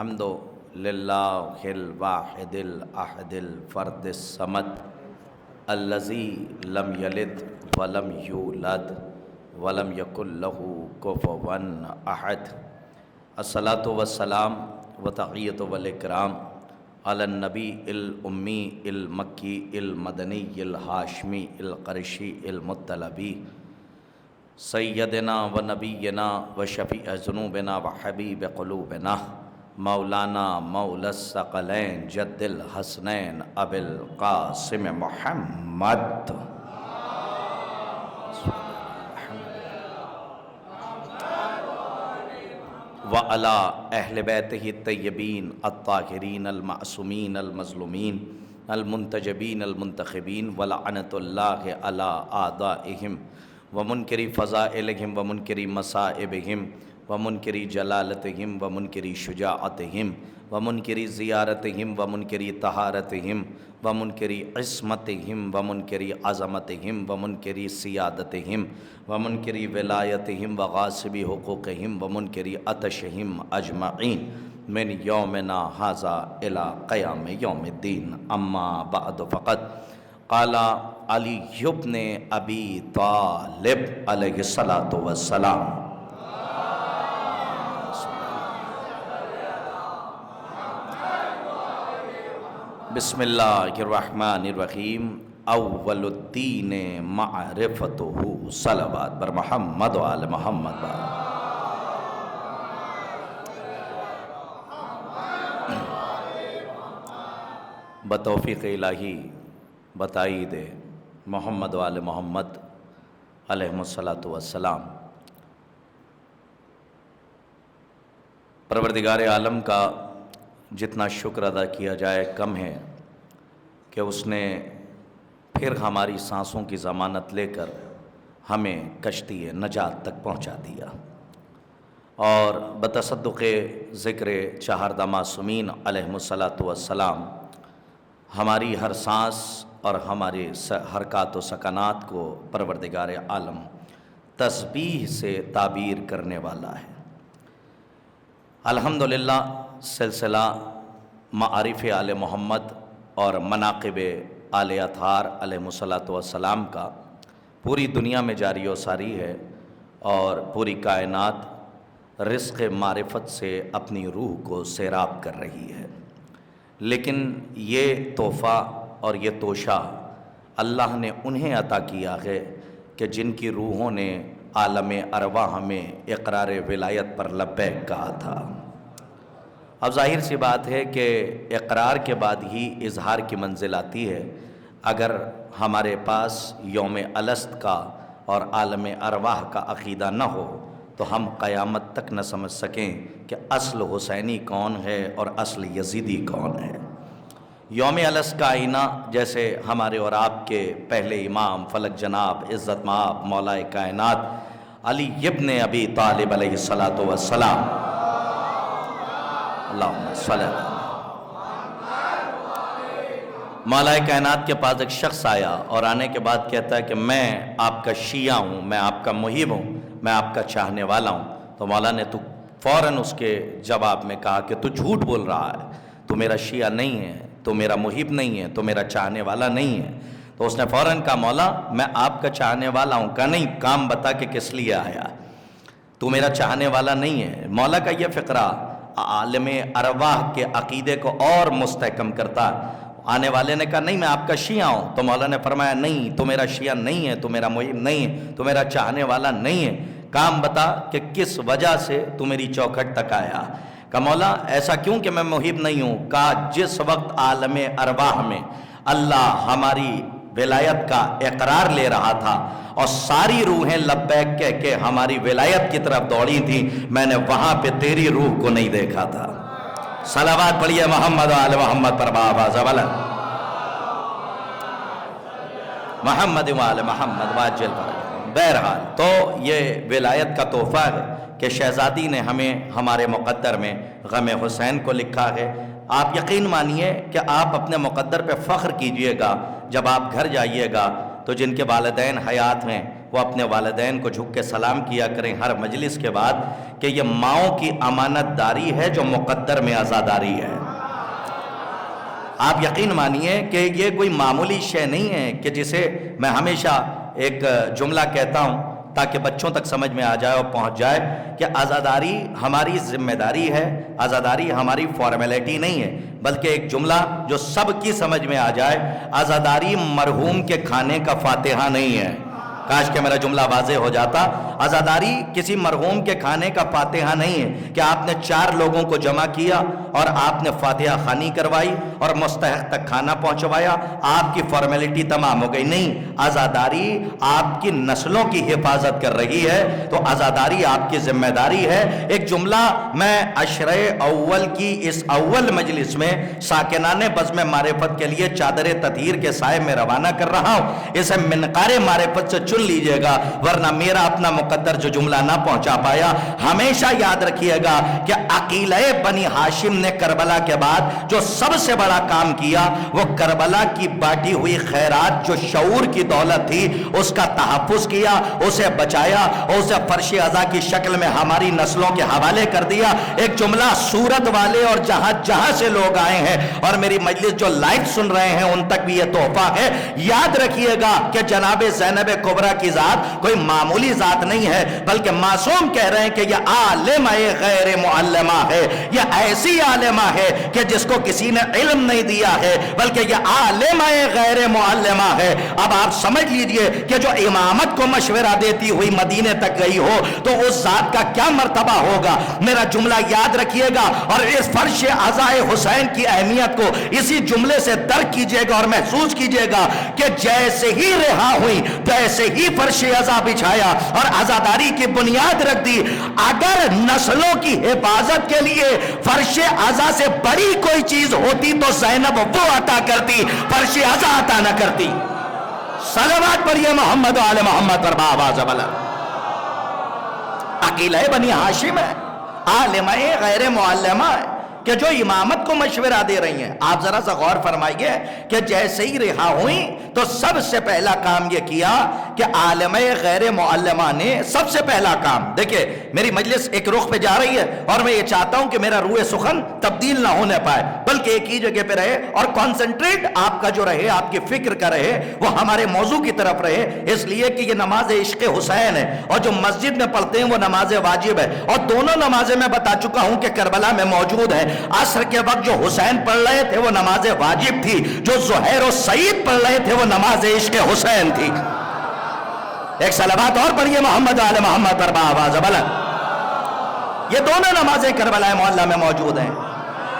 الحمد للہ الواحد الاحد الفرد الصمد الذی لم یلد ولم یولد ولم یکن لہ کفوا احد۔ الصلاۃ والسلام وتحیۃ والاکرام علی النبی الامی المکی المدنی الہاشمی القرشی المطلبی سیدنا و نبینا و شفیع ذنوبنا و حبیب قلوبنا مولانا مولا الثقلین جد الحسنین ابی القاسم محمد وعلی اہل بیتہ الطیبین الطاہرین المعصومین المظلومین المنتجبین المنتخبین ولعنۃ اللہ علی اعدائہم ومنکری فضائلہم ومنکری مصائبہم ومنکری جلالتہم ومنکری شجاعتہم ومنکری زیارتہم ومنکری طہارتہم ومنکری عصمتہم ومنکری عظمتہم ومنکری سیادتہم ومنکری ولایتہم وغاصبی حقوقہم ومنکری عطشہم اجمعین من یومنا ھذا الی قیام یوم الدین۔ اما بعد فقط قال علی بن ابی طالب علیہ الصلاۃ والسلام بسم اللہ الرحمن الرحیم اول الدین معرفتہ صلوات بر محمد و آل محمد۔ بتوفیق الہی بتائید محمد و آل محمد علیہ الصلاۃ والسلام، پروردگار عالم کا جتنا شکر ادا کیا جائے کم ہے کہ اس نے پھر ہماری سانسوں کی ضمانت لے کر ہمیں کشتی نجات تک پہنچا دیا، اور بتصدق ذکر چہاردہ معصومین علیہ الصلاۃ والسلام ہماری ہر سانس اور ہمارے حرکات و سکنات کو پروردگار عالم تسبیح سے تعبیر کرنے والا ہے۔ الحمدللہ سلسلہ معارف آل محمد اور مناقب آل اطہار علیہ الصلاۃ والسلام کا پوری دنیا میں جاری و ساری ہے، اور پوری کائنات رزق معرفت سے اپنی روح کو سیراب کر رہی ہے، لیکن یہ تحفہ اور یہ توشہ اللہ نے انہیں عطا کیا ہے کہ جن کی روحوں نے عالم ارواح میں اقرار ولایت پر لبیک کہا تھا۔ اب ظاہر سی بات ہے کہ اقرار کے بعد ہی اظہار کی منزل آتی ہے۔ اگر ہمارے پاس یوم الست کا اور عالم ارواح کا عقیدہ نہ ہو تو ہم قیامت تک نہ سمجھ سکیں کہ اصل حسینی کون ہے اور اصل یزیدی کون ہے۔ یوم الست کا آئینہ جیسے ہمارے اور آپ کے پہلے امام فلک جناب عزت مآب مولا کائنات علی بن ابی طالب علیہ الصلاۃ والسلام اللہم صلی اللہ مولا کائنات کے پاس ایک شخص آیا اور آنے کے بعد کہتا ہے کہ میں آپ کا شیعہ ہوں، میں آپ کا محب ہوں، میں آپ کا چاہنے والا ہوں۔ تو مولا نے فوراً اس کے جواب میں کہا کہ تو جھوٹ بول رہا ہے، تو میرا شیعہ نہیں ہے، تو میرا محب نہیں ہے، تو میرا چاہنے والا نہیں ہے۔ تو اس نے فوراً کہا مولا میں آپ کا چاہنے والا ہوں۔ کہا نہیں، کام بتا کہ کس لیے آیا، تو میرا چاہنے والا نہیں ہے۔ مولا کا یہ فقرہ عالم ارواح کے عقیدے کو اور مستحکم کرتا۔ آنے والے نے کہا نہیں میں آپ کا شیعہ ہوں، تو مولا نے فرمایا نہیں، تو میرا شیعہ نہیں ہے، تو میرا محب نہیں ہے، تو میرا چاہنے والا نہیں ہے۔ کام بتا کہ کس وجہ سے تو میری چوکھٹ تک آیا۔ کہا مولا ایسا کیوں کہ میں محب نہیں ہوں۔ کہا جس وقت عالم ارواح میں اللہ ہماری ولایت کا اقرار لے رہا تھا اور ساری روحیں لبیک کہہ کے ہماری ولایت کی طرف دوڑی تھیں، میں نے وہاں پہ تیری روح کو نہیں دیکھا تھا۔ صلوات پڑھیے محمد و آل محمد پر بآواز بلند، محمد و آل محمد واجل پر۔ بہرحال تو یہ ولایت کا تحفہ ہے کہ شہزادی نے ہمیں ہمارے مقدر میں غم حسین کو لکھا ہے۔ آپ یقین مانیے کہ آپ اپنے مقدر پہ فخر کیجئے گا۔ جب آپ گھر جائیے گا تو جن کے والدین حیات ہیں وہ اپنے والدین کو جھک کے سلام کیا کریں ہر مجلس کے بعد کہ یہ ماؤں کی امانت داری ہے جو مقدر میں عزاداری ہے۔ آپ یقین مانیے کہ یہ کوئی معمولی شے نہیں ہے کہ جسے میں ہمیشہ ایک جملہ کہتا ہوں تاکہ بچوں تک سمجھ میں آ جائے اور پہنچ جائے کہ عزاداری ہماری ذمہ داری ہے، عزاداری ہماری فارمیلٹی نہیں ہے، بلکہ ایک جملہ جو سب کی سمجھ میں آ جائے، عزاداری مرحوم کے کھانے کا فاتحہ نہیں ہے۔ کاش کہ میرا جملہ واضح ہو جاتا۔ عزاداری کسی مرحوم کے کھانے کا فاتحہ نہیں ہے کہ آپ نے 4 لوگوں کو جمع کیا اور آپ نے فاتحہ خوانی کروائی اور مستحق تک کھانا پہنچوایا، آپ کی فارمیلٹی تمام ہو گئی۔ نہیں، عزاداری آپ کی نسلوں کی حفاظت کر رہی ہے، تو عزاداری آپ کی ذمہ داری ہے۔ ایک جملہ میں عشرہ اول کی اس اول مجلس میں ساکنان بزم معرفت کے لیے چادر تطہیر کے سائے میں روانہ کر رہا ہوں، اسے منقار معرفت سے چن لیجئے گا، ورنہ میرا اپنا مقدر جو جملہ نہ پہنچا پایا۔ ہمیشہ یاد رکھیے گا کہ عقیلہ بنی ہاشم نے کربلا کے بعد جو سب سے بڑا کام کیا وہ کربلا کی باٹی ہوئی خیرات جو شعور کی دولت تھی اس کا تحفظ کیا، اسے بچایا، اسے فرش عزا کی شکل میں ہماری نسلوں کے حوالے کر دیا۔ ایک جملہ سورت والے اور جہاں جہاں سے لوگ آئے ہیں اور میری مجلس جو لائیو سن رہے ہیں ان تک بھی یہ تحفہ ہے، یاد رکھیے گا کہ جناب زینب کبریٰ کی ذات کوئی معمولی ذات نہیں ہے، بلکہ معصوم کہہ رہے ہیں کہ یہ عالمہ غیر معلمہ ہے، یہ ایسی عالمہ ہے کہ جس کو کسی نے علم نہیں دیا ہے، بلکہ یہ عالمہ غیر معلمہ ہے۔ اب آپ سمجھ لیجئے کہ جو امامت کو مشورہ دیتی ہوئی مدینے تک گئی ہو تو اس ذات کا کیا مرتبہ ہوگا۔ میرا جملہ یاد رکھیے گا اور اس فرش عزائے حسین کی اہمیت کو اسی جملے سے درک کیجئے گا اور محسوس کیجئے گا کہ جیسے ہی رہا ہوئی ایسے ہی فرش عزا بچھایا اور عزاداری کی بنیاد رکھ دی۔ اگر نسلوں کی حفاظت کے لیے فرش عزا سے بڑی کوئی چیز ہوتی تو زینب وہ عطا کرتی، فرش عزا عطا نہ کرتی۔ صلوات پڑھیے محمد و آل محمد پر آواز بلند۔ عقیلہ بنی ہاشم ہے، عالمہ غیر معلمہ ہے کہ جو امامت کو مشورہ دے رہی ہیں۔ آپ ذرا سا غور فرمائیے کہ جیسے ہی رہا ہوئی تو سب سے پہلا کام یہ کیا کہ عالمہ غیر معلمہ نے سب سے پہلا کام، دیکھیں میری مجلس ایک رخ پہ جا رہی ہے اور میں یہ چاہتا ہوں کہ میرا روح سخن تبدیل نہ ہونے پائے بلکہ ایک ہی جگہ پہ رہے اور کانسنٹریٹ آپ کا جو رہے، آپ کی فکر کا رہے، وہ ہمارے موضوع کی طرف رہے، اس لیے کہ یہ نماز عشق حسین ہے اور جو مسجد میں پڑھتے ہیں وہ نماز واجب ہے، اور دونوں نمازیں میں بتا چکا ہوں کہ کربلا میں موجود ہے۔ عصر کے وقت جو حسین پڑھ رہے تھے وہ نماز واجب تھی، جو زہیر و سعید پڑھ رہے تھے وہ نماز عشق حسین تھی۔ ایک صلوات اور پڑھیے محمد آل محمد پر آواز بلند۔ یہ دونوں نمازیں کربلا معلیٰ میں موجود ہیں۔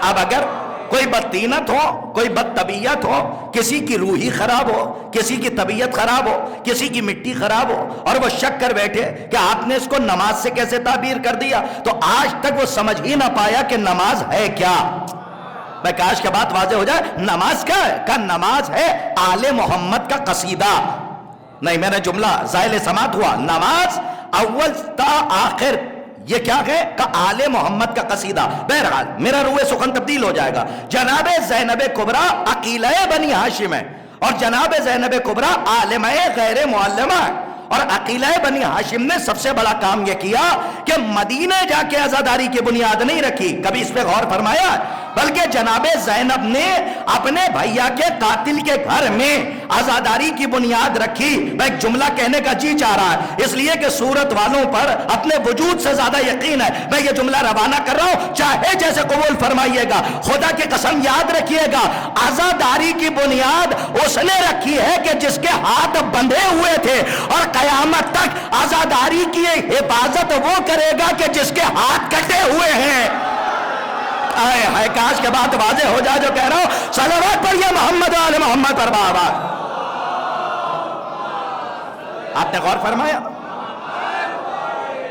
اب اگر کوئی بدطینت ہو، کوئی بد طبیعت ہو، کسی کی روحی خراب ہو، کسی کی طبیعت خراب ہو، کسی کی مٹی خراب ہو اور وہ شک کر بیٹھے کہ آپ نے اس کو نماز سے کیسے تعبیر کر دیا، تو آج تک وہ سمجھ ہی نہ پایا کہ نماز ہے کیا۔ میں کاش کے بات واضح ہو جائے، نماز کیا ہے؟ کہ نماز ہے آل محمد کا قصیدہ۔ نہیں، میرا جملہ زائل سماعت ہوا، نماز اول تا آخر یہ کیا ہے کہ آل محمد کا قصیدہ۔ بہرحال میرا روح سخن تبدیل ہو جائے گا۔ جناب زینب کبریٰ عقیلہ بنی ہاشم ہے اور جناب زینب کبریٰ عالمہ غیر معلمہ ہے، اور عقیلہ بنی ہاشم نے سب سے بڑا کام یہ کیا کہ مدینہ جا کے عزاداری کی بنیاد نہیں رکھی، کبھی اس پہ غور فرمایا، بلکہ جناب زینب نے اپنے بھیا کے قاتل کے گھر میں عزاداری کی بنیاد رکھی۔ میں ایک جملہ کہنے کا جی چاہ رہا ہے اس لیے کہ صورت والوں پر اپنے وجود سے زیادہ یقین ہے، میں یہ جملہ روانہ کر رہا ہوں، چاہے جیسے قبول فرمائیے گا۔ خدا کی قسم یاد رکھیے گا، عزاداری کی بنیاد اس نے رکھی ہے کہ جس کے ہاتھ بندھے ہوئے تھے، اور قیامت تک عزاداری کی حفاظت وہ کرے گا کہ جس کے ہاتھ کٹے ہوئے ہیں۔ ہے کاش کے بات واضح ہو جائے جو کہہ رہا ہوں۔ صلوات پڑھیے محمد آل محمد پر آواز۔ آپ نے غور فرمایا؟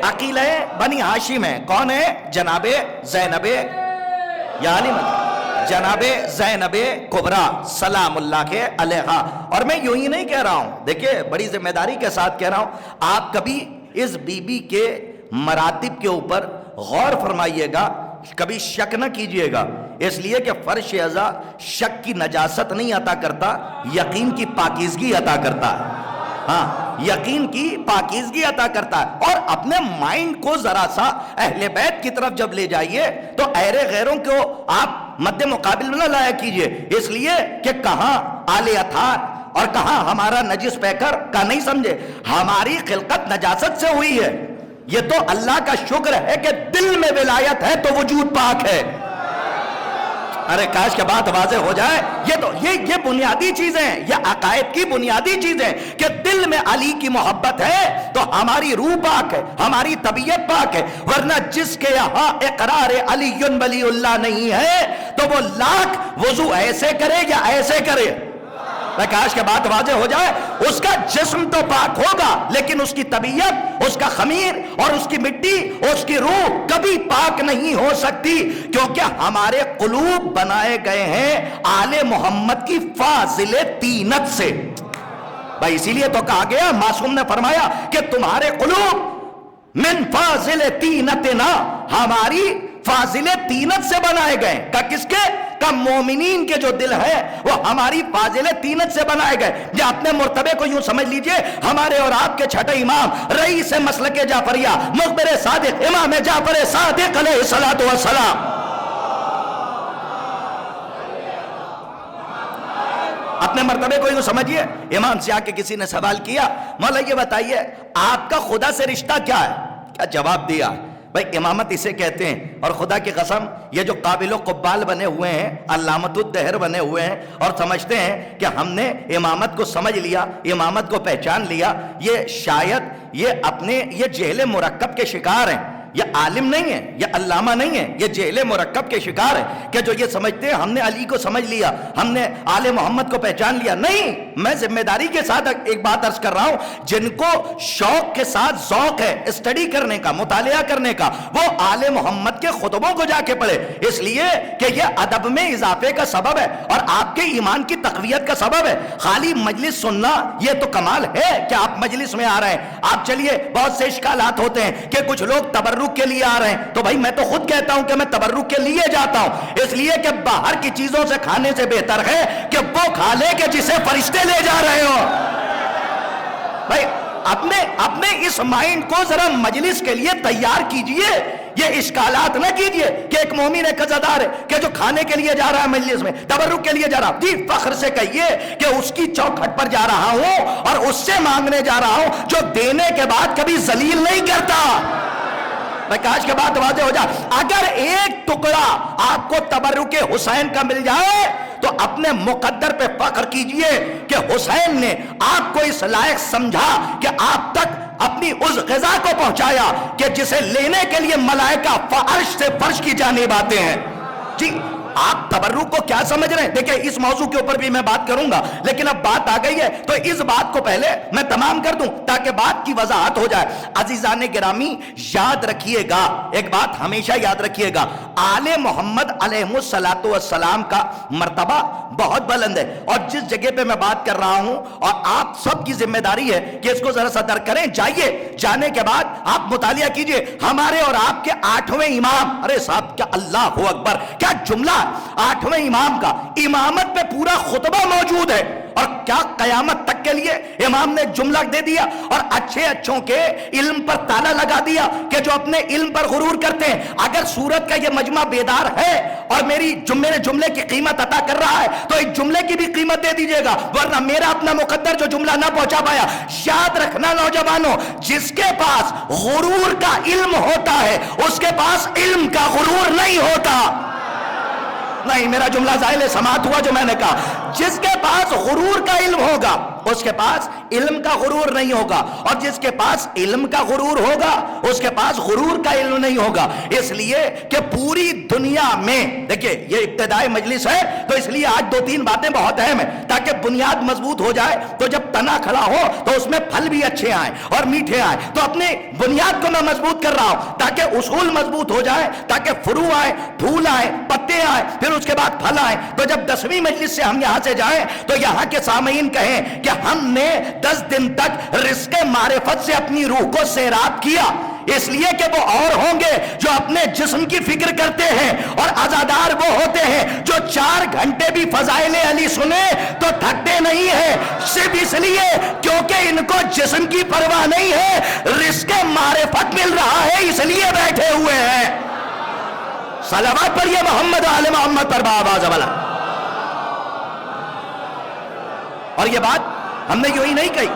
عقیلہ بنی ہاشم ہے، کون ہے؟ جناب زینب یا علی جناب زینب کبریٰ سلام اللہ کے علیہا۔ اور میں یوں ہی نہیں کہہ رہا ہوں، دیکھیں بڑی ذمہ داری کے ساتھ کہہ رہا ہوں، آپ کبھی اس بی بی کے مراتب کے اوپر غور فرمائیے گا، کبھی شک نہ کیجئے گا، اس لیے کہ فرش عزا شک کی نجاست نہیں عطا کرتا، یقین کی پاکیزگی عطا کرتا ہے۔ ہاں، یقین کی پاکیزگی عطا کرتا ہے. اور اپنے مائنڈ کو ذرا سا اہل بیت کی طرف جب لے جائیے تو ایرے غیروں کو آپ مد مقابل میں نہ لایا کیجئے، اس لیے کہ کہاں آل اطہار اور کہاں ہمارا نجس پیکر کا نہیں سمجھے. ہماری خلقت نجاست سے ہوئی ہے، یہ تو اللہ کا شکر ہے کہ دل میں ولایت ہے تو وجود پاک ہے. ارے کاش کے بات واضح ہو جائے. یہ بنیادی چیزیں ہیں، یہ عقائد کی بنیادی چیزیں کہ دل میں علی کی محبت ہے تو ہماری روح پاک ہے، ہماری طبیعت پاک ہے. ورنہ جس کے یہاں اقرار علی ولی اللہ نہیں ہے تو وہ لاکھ وضو ایسے کرے یا ایسے کرے، کاش کے بات واضح ہو جائے. اس کا جسم تو پاک ہوگا لیکن اس کی طبیعت، اس کا خمیر اور اس کی مٹی، اس کی روح کبھی پاک نہیں ہو سکتی، کیونکہ ہمارے قلوب بنائے گئے ہیں آل محمد کی فاضل طینت سے. بھائی اسی لیے تو کہا گیا، معصوم نے فرمایا کہ تمہارے قلوب من فاضل طینتنا، ہماری فاضل طینت سے بنائے گئے. کہ کس کے؟ کہ مومنین کے جو دل ہے وہ ہماری فاضل طینت سے بنائے گئے. یا اپنے مرتبے کو یوں سمجھ لیجئے، ہمارے اور آپ کے چھٹے امام رئیس مسلک جعفریہ مخبر صادق امام جعفر صادق علیہ الصلوۃ والسلام، اپنے مرتبے کو یوں سمجھیے. امام سے آ کے کسی نے سوال کیا، مولا یہ بتائیے آپ کا خدا سے رشتہ کیا ہے؟ کیا جواب دیا؟ بھائی امامت اسے کہتے ہیں. اور خدا کی قسم یہ جو قابل و قبال بنے ہوئے ہیں، علامت الدہر بنے ہوئے ہیں اور سمجھتے ہیں کہ ہم نے امامت کو سمجھ لیا، امامت کو پہچان لیا، یہ شاید یہ اپنے یہ جہل مرکب کے شکار ہیں. یہ عالم نہیں ہے، یہ علامہ نہیں ہے، یہ جہل مرکب کے شکار ہے کہ جو یہ سمجھتے ہیں ہم نے علی کو سمجھ لیا، ہم نے آل محمد کو پہچان لیا. نہیں، میں ذمہ داری کے ساتھ ایک بات عرض کر رہا ہوں، جن کو شوق کے ساتھ ذوق ہے اسٹڈی کرنے کا، مطالعہ کرنے کا، وہ آل محمد کے خطبوں کو جا کے پڑھے، اس لیے کہ یہ ادب میں اضافے کا سبب ہے اور آپ کے ایمان کی تقویت کا سبب ہے. خالی مجلس سننا یہ تو کمال ہے کہ آپ مجلس میں آ رہے ہیں. آپ چلیے، بہت سے اشکالات ہوتے ہیں کہ کچھ لوگ تبرک کے لیے آ رہے ہیں، تو بھائی میں تو خود کہتا ہوں کہ میں تبرک کے لیے جاتا ہوں، اس لیے کہ باہر کی چیزوں سے کھانے سے بہتر ہے کہ وہ کھا لے کہ جسے فرشتے لے جا رہے ہو. بھائی اپنے اس مائنڈ کو ذرا مجلس کے لیے تیار کیجئے. یہ اشکالات نہ کیجئے کہ ایک مومن ایک قضادار ہے کہ جو کھانے کے لیے جا رہا ہے مجلس میں، تبرک کے لیے جا رہا، جی فخر سے کہیے کہ اس کی چوکھٹ پر جا رہا ہوں اور اس سے مانگنے جا رہا ہوں جو دینے کے بعد کبھی ذلیل نہیں کرتا. کاش کے بات واضح ہو جائے. اگر ایک ٹکڑا آپ کو تبرک حسین کا مل جائے تو اپنے مقدر پہ فخر کیجئے کہ حسین نے آپ کو اس لائق سمجھا کہ آپ تک اپنی اس غذا کو پہنچایا کہ جسے لینے کے لیے ملائکہ فرش سے فرش کی جانب آتے ہیں. جی آپ تبرک کو کیا سمجھ رہے ہیں؟ دیکھیں اس موضوع کے اوپر بھی میں بات کروں گا، لیکن اب بات آ گئی ہے تو اس بات کو پہلے میں تمام کر دوں تاکہ بات کی وضاحت ہو جائے. عزیزان گرامی یاد رکھیے گا، ایک بات ہمیشہ یاد رکھیے گا، آل محمد علیہ الصلوۃ والسلام کا مرتبہ بہت بلند ہے. اور جس جگہ پہ میں بات کر رہا ہوں اور آپ سب کی ذمہ داری ہے کہ اس کو ذرا سا درک کریں. جائیے، جانے کے بعد آپ مطالعہ کیجئے ہمارے اور آپ کے 8ویں امام. ارے صاحب کیا اللہ اکبر، کیا جملہ! 8ویں امام کا امامت پہ پورا خطبہ موجود ہے اور کیا قیامت تک کے لیے امام نے جملہ دے دیا اور اچھے اچھوں کے علم پر تالا لگا دیا کہ جو اپنے علم پر غرور کرتے ہیں. اگر سورت کا یہ مجمع بیدار ہے اور میرے جملے کی قیمت عطا کر رہا ہے تو ایک جملے کی بھی قیمت دے دیجئے گا، ورنہ میرا اپنا مقدر جو جملہ نہ پہنچا پایا. یاد رکھنا نوجوانوں، جس کے پاس غرور کا علم ہوتا ہے اس کے پاس علم کا غرور نہیں ہوتا. نہیں، میرا جملہ ظاہر سماعت ہوا جو میں نے کہا. جس کے پاس غرور کا علم ہوگا اس کے پاس علم کا غرور نہیں ہوگا، اور جس کے پاس علم کا غرور ہوگا اس کے پاس غرور کا علم نہیں ہوگا. اس لیے کہ پوری دنیا میں دیکھیں یہ ابتدائی مجلس ہے تو اس لیے آج 2-3 باتیں بہت اہم ہیں تاکہ بنیاد مضبوط ہو جائے. تو جب تنا کھڑا ہو تو اس میں پھل بھی اچھے آئیں اور میٹھے آئیں. تو اپنے بنیاد کو میں مضبوط کر رہا ہوں تاکہ اصول مضبوط ہو جائے، تاکہ فروع آئے، پھول آئے، پتے آئے، پھر اس کے بعد پھل آئے. تو جب 10ویں مجلس سے ہم یہاں سے جائیں تو یہاں کے سامعین کہیں کہ ہم نے 10 دن تک رزق معرفت سے اپنی روح کو سیراب کیا. اس لیے کہ وہ اور ہوں گے جو اپنے جسم کی فکر کرتے ہیں اور عزادار وہ ہوتے ہیں جو 4 گھنٹے بھی فضائل علی سنے تو تھکتے نہیں ہیں، صرف اس لیے کیونکہ ان کو جسم کی پرواہ نہیں ہے، رزق معرفت مل رہا ہے اس لیے بیٹھے ہوئے ہیں۔ صلوات پڑھیے محمد و آل محمد پر بآواز والا۔ اور یہ بات ہم نے یوں ہی نہیں کہی،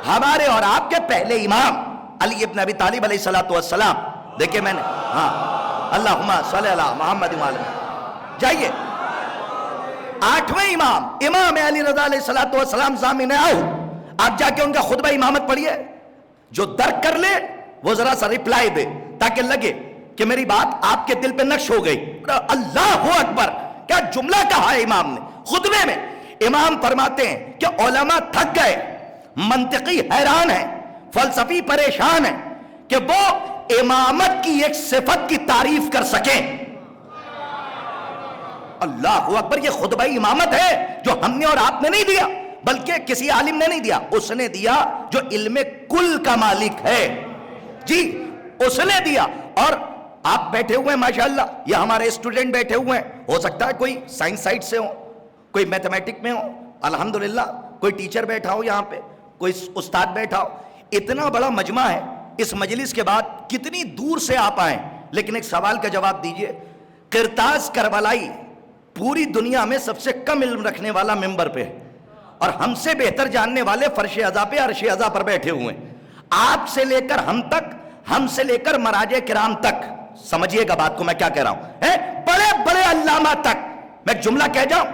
ہمارے اور آپ کے پہلے امام علی ابن ابی طالب علیہ السلام، دیکھیں میں نے، ہاں اللہم صلی اللہ محمد و آل محمد، جائیے 8ویں امام علی رضا علیہ السلام ضامن آؤ، آپ جا کے ان کا خطبہ امامت پڑھیے، جو درک کر لے وہ ذرا سا ریپلائی دے تاکہ لگے کہ میری بات آپ کے دل پہ نقش ہو گئی۔ اللہ اکبر، کیا جملہ کہا ہے امام نے خطبے میں۔ امام فرماتے ہیں کہ علماء تھک گئے، منطقی حیران ہیں، فلسفی پریشان ہیں کہ وہ امامت کی ایک صفت کی تعریف کر سکیں۔ اللہ اکبر، یہ خطبہ امامت ہے جو ہم نے اور آپ نے نہیں دیا، بلکہ کسی عالم نے نہیں دیا، اس نے دیا جو علم کل کا مالک ہے، جی اس نے دیا۔ اور آپ بیٹھے ہوئے ہیں ماشاءاللہ، یہ ہمارے اسٹوڈنٹ بیٹھے ہوئے ہیں، ہو سکتا ہے کوئی سائنس سائٹ سے ہو، کوئی میتھمیٹک میں ہو، الحمدللہ کوئی ٹیچر بیٹھا ہو، یہاں پہ کوئی استاد بیٹھا ہو۔ اتنا بڑا مجمع ہے، اس مجلس کے بعد کتنی دور سے آپ آئیں، لیکن ایک سوال کا جواب دیجئے، قرطاس کربلائی پوری دنیا میں سب سے کم علم رکھنے والا ممبر پہ، اور ہم سے بہتر جاننے والے فرش عزا پہ، عرش عزا پر بیٹھے ہوئے ہیں، آپ سے لے کر ہم تک، ہم سے لے کر مراجع کرام تک، سمجھیے گا بات کو میں کیا کہہ رہا ہوں، بڑے بڑے علامہ تک۔ میں ایک جملہ کہہ جاؤں،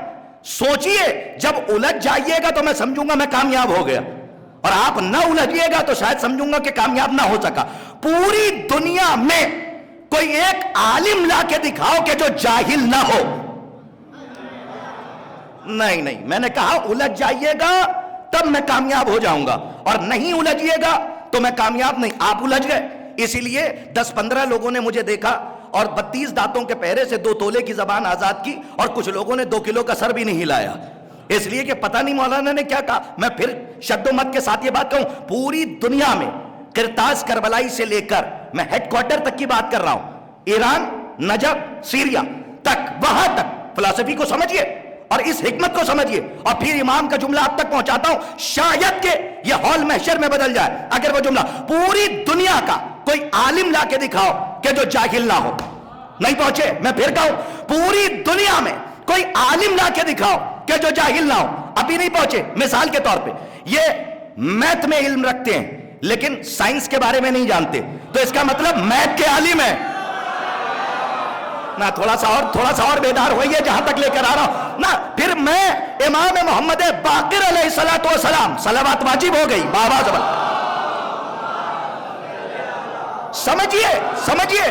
سوچئے جب الجھ جائیے گا تو میں سمجھوں گا میں کامیاب ہو گیا، اور آپ نہ الجھیے گا تو شاید سمجھوں گا کہ کامیاب نہ ہو سکا۔ پوری دنیا میں کوئی ایک عالم لا کے دکھاؤ کہ جو جاہل نہ ہو۔ نہیں، میں نے کہا الجھ جائیے گا تب میں کامیاب ہو جاؤں گا، اور نہیں الجھیے گا تو میں کامیاب نہیں۔ آپ الجھ گئے، اسی لیے 10-15 لوگوں نے مجھے دیکھا اور 32 دانتوں کے پہرے سے 2 تولے کی زبان آزاد کی، اور کچھ لوگوں نے 2 کلو کا سر بھی نہیں ہلایا، اس لیے کہ پتہ نہیں مولانا نے کیا کہا۔ میں پھر شد و مت کے ساتھ یہ بات کہوں، پوری دنیا میں قرطاس کربلائی سے لے کر میں ہیڈ کوارٹر تک کی بات کر رہا ہوں، ایران، نجف، سیریا تک، وہاں تک فلسفی کو سمجھیے اور اس حکمت کو سمجھیے، اور پھر امام کا جملہ آپ تک پہنچاتا ہوں، شاید کہ یہ ہال محشر میں بدل جائے اگر وہ جملہ پوری دنیا کا کوئی عالم لا کے دکھاؤ کہ جو جاہل نہ ہو۔ نہیں پہنچے، میں پھر کہوں، پوری دنیا میں کوئی عالم لا کے دکھاؤ کہ جو جاہل نہ ہو۔ ابھی نہیں پہنچے، مثال کے طور پہ یہ میتھ میں علم رکھتے ہیں لیکن سائنس کے بارے میں نہیں جانتے، تو اس کا مطلب میتھ کے عالم ہے نا۔ تھوڑا سا اور بیدار ہوئیے جہاں تک لے کر آ رہا ہوں نا۔ پھر میں امام محمد باقر علیہ السلام، صلوات واجب ہو گئی بآواز والا۔ سمجھیے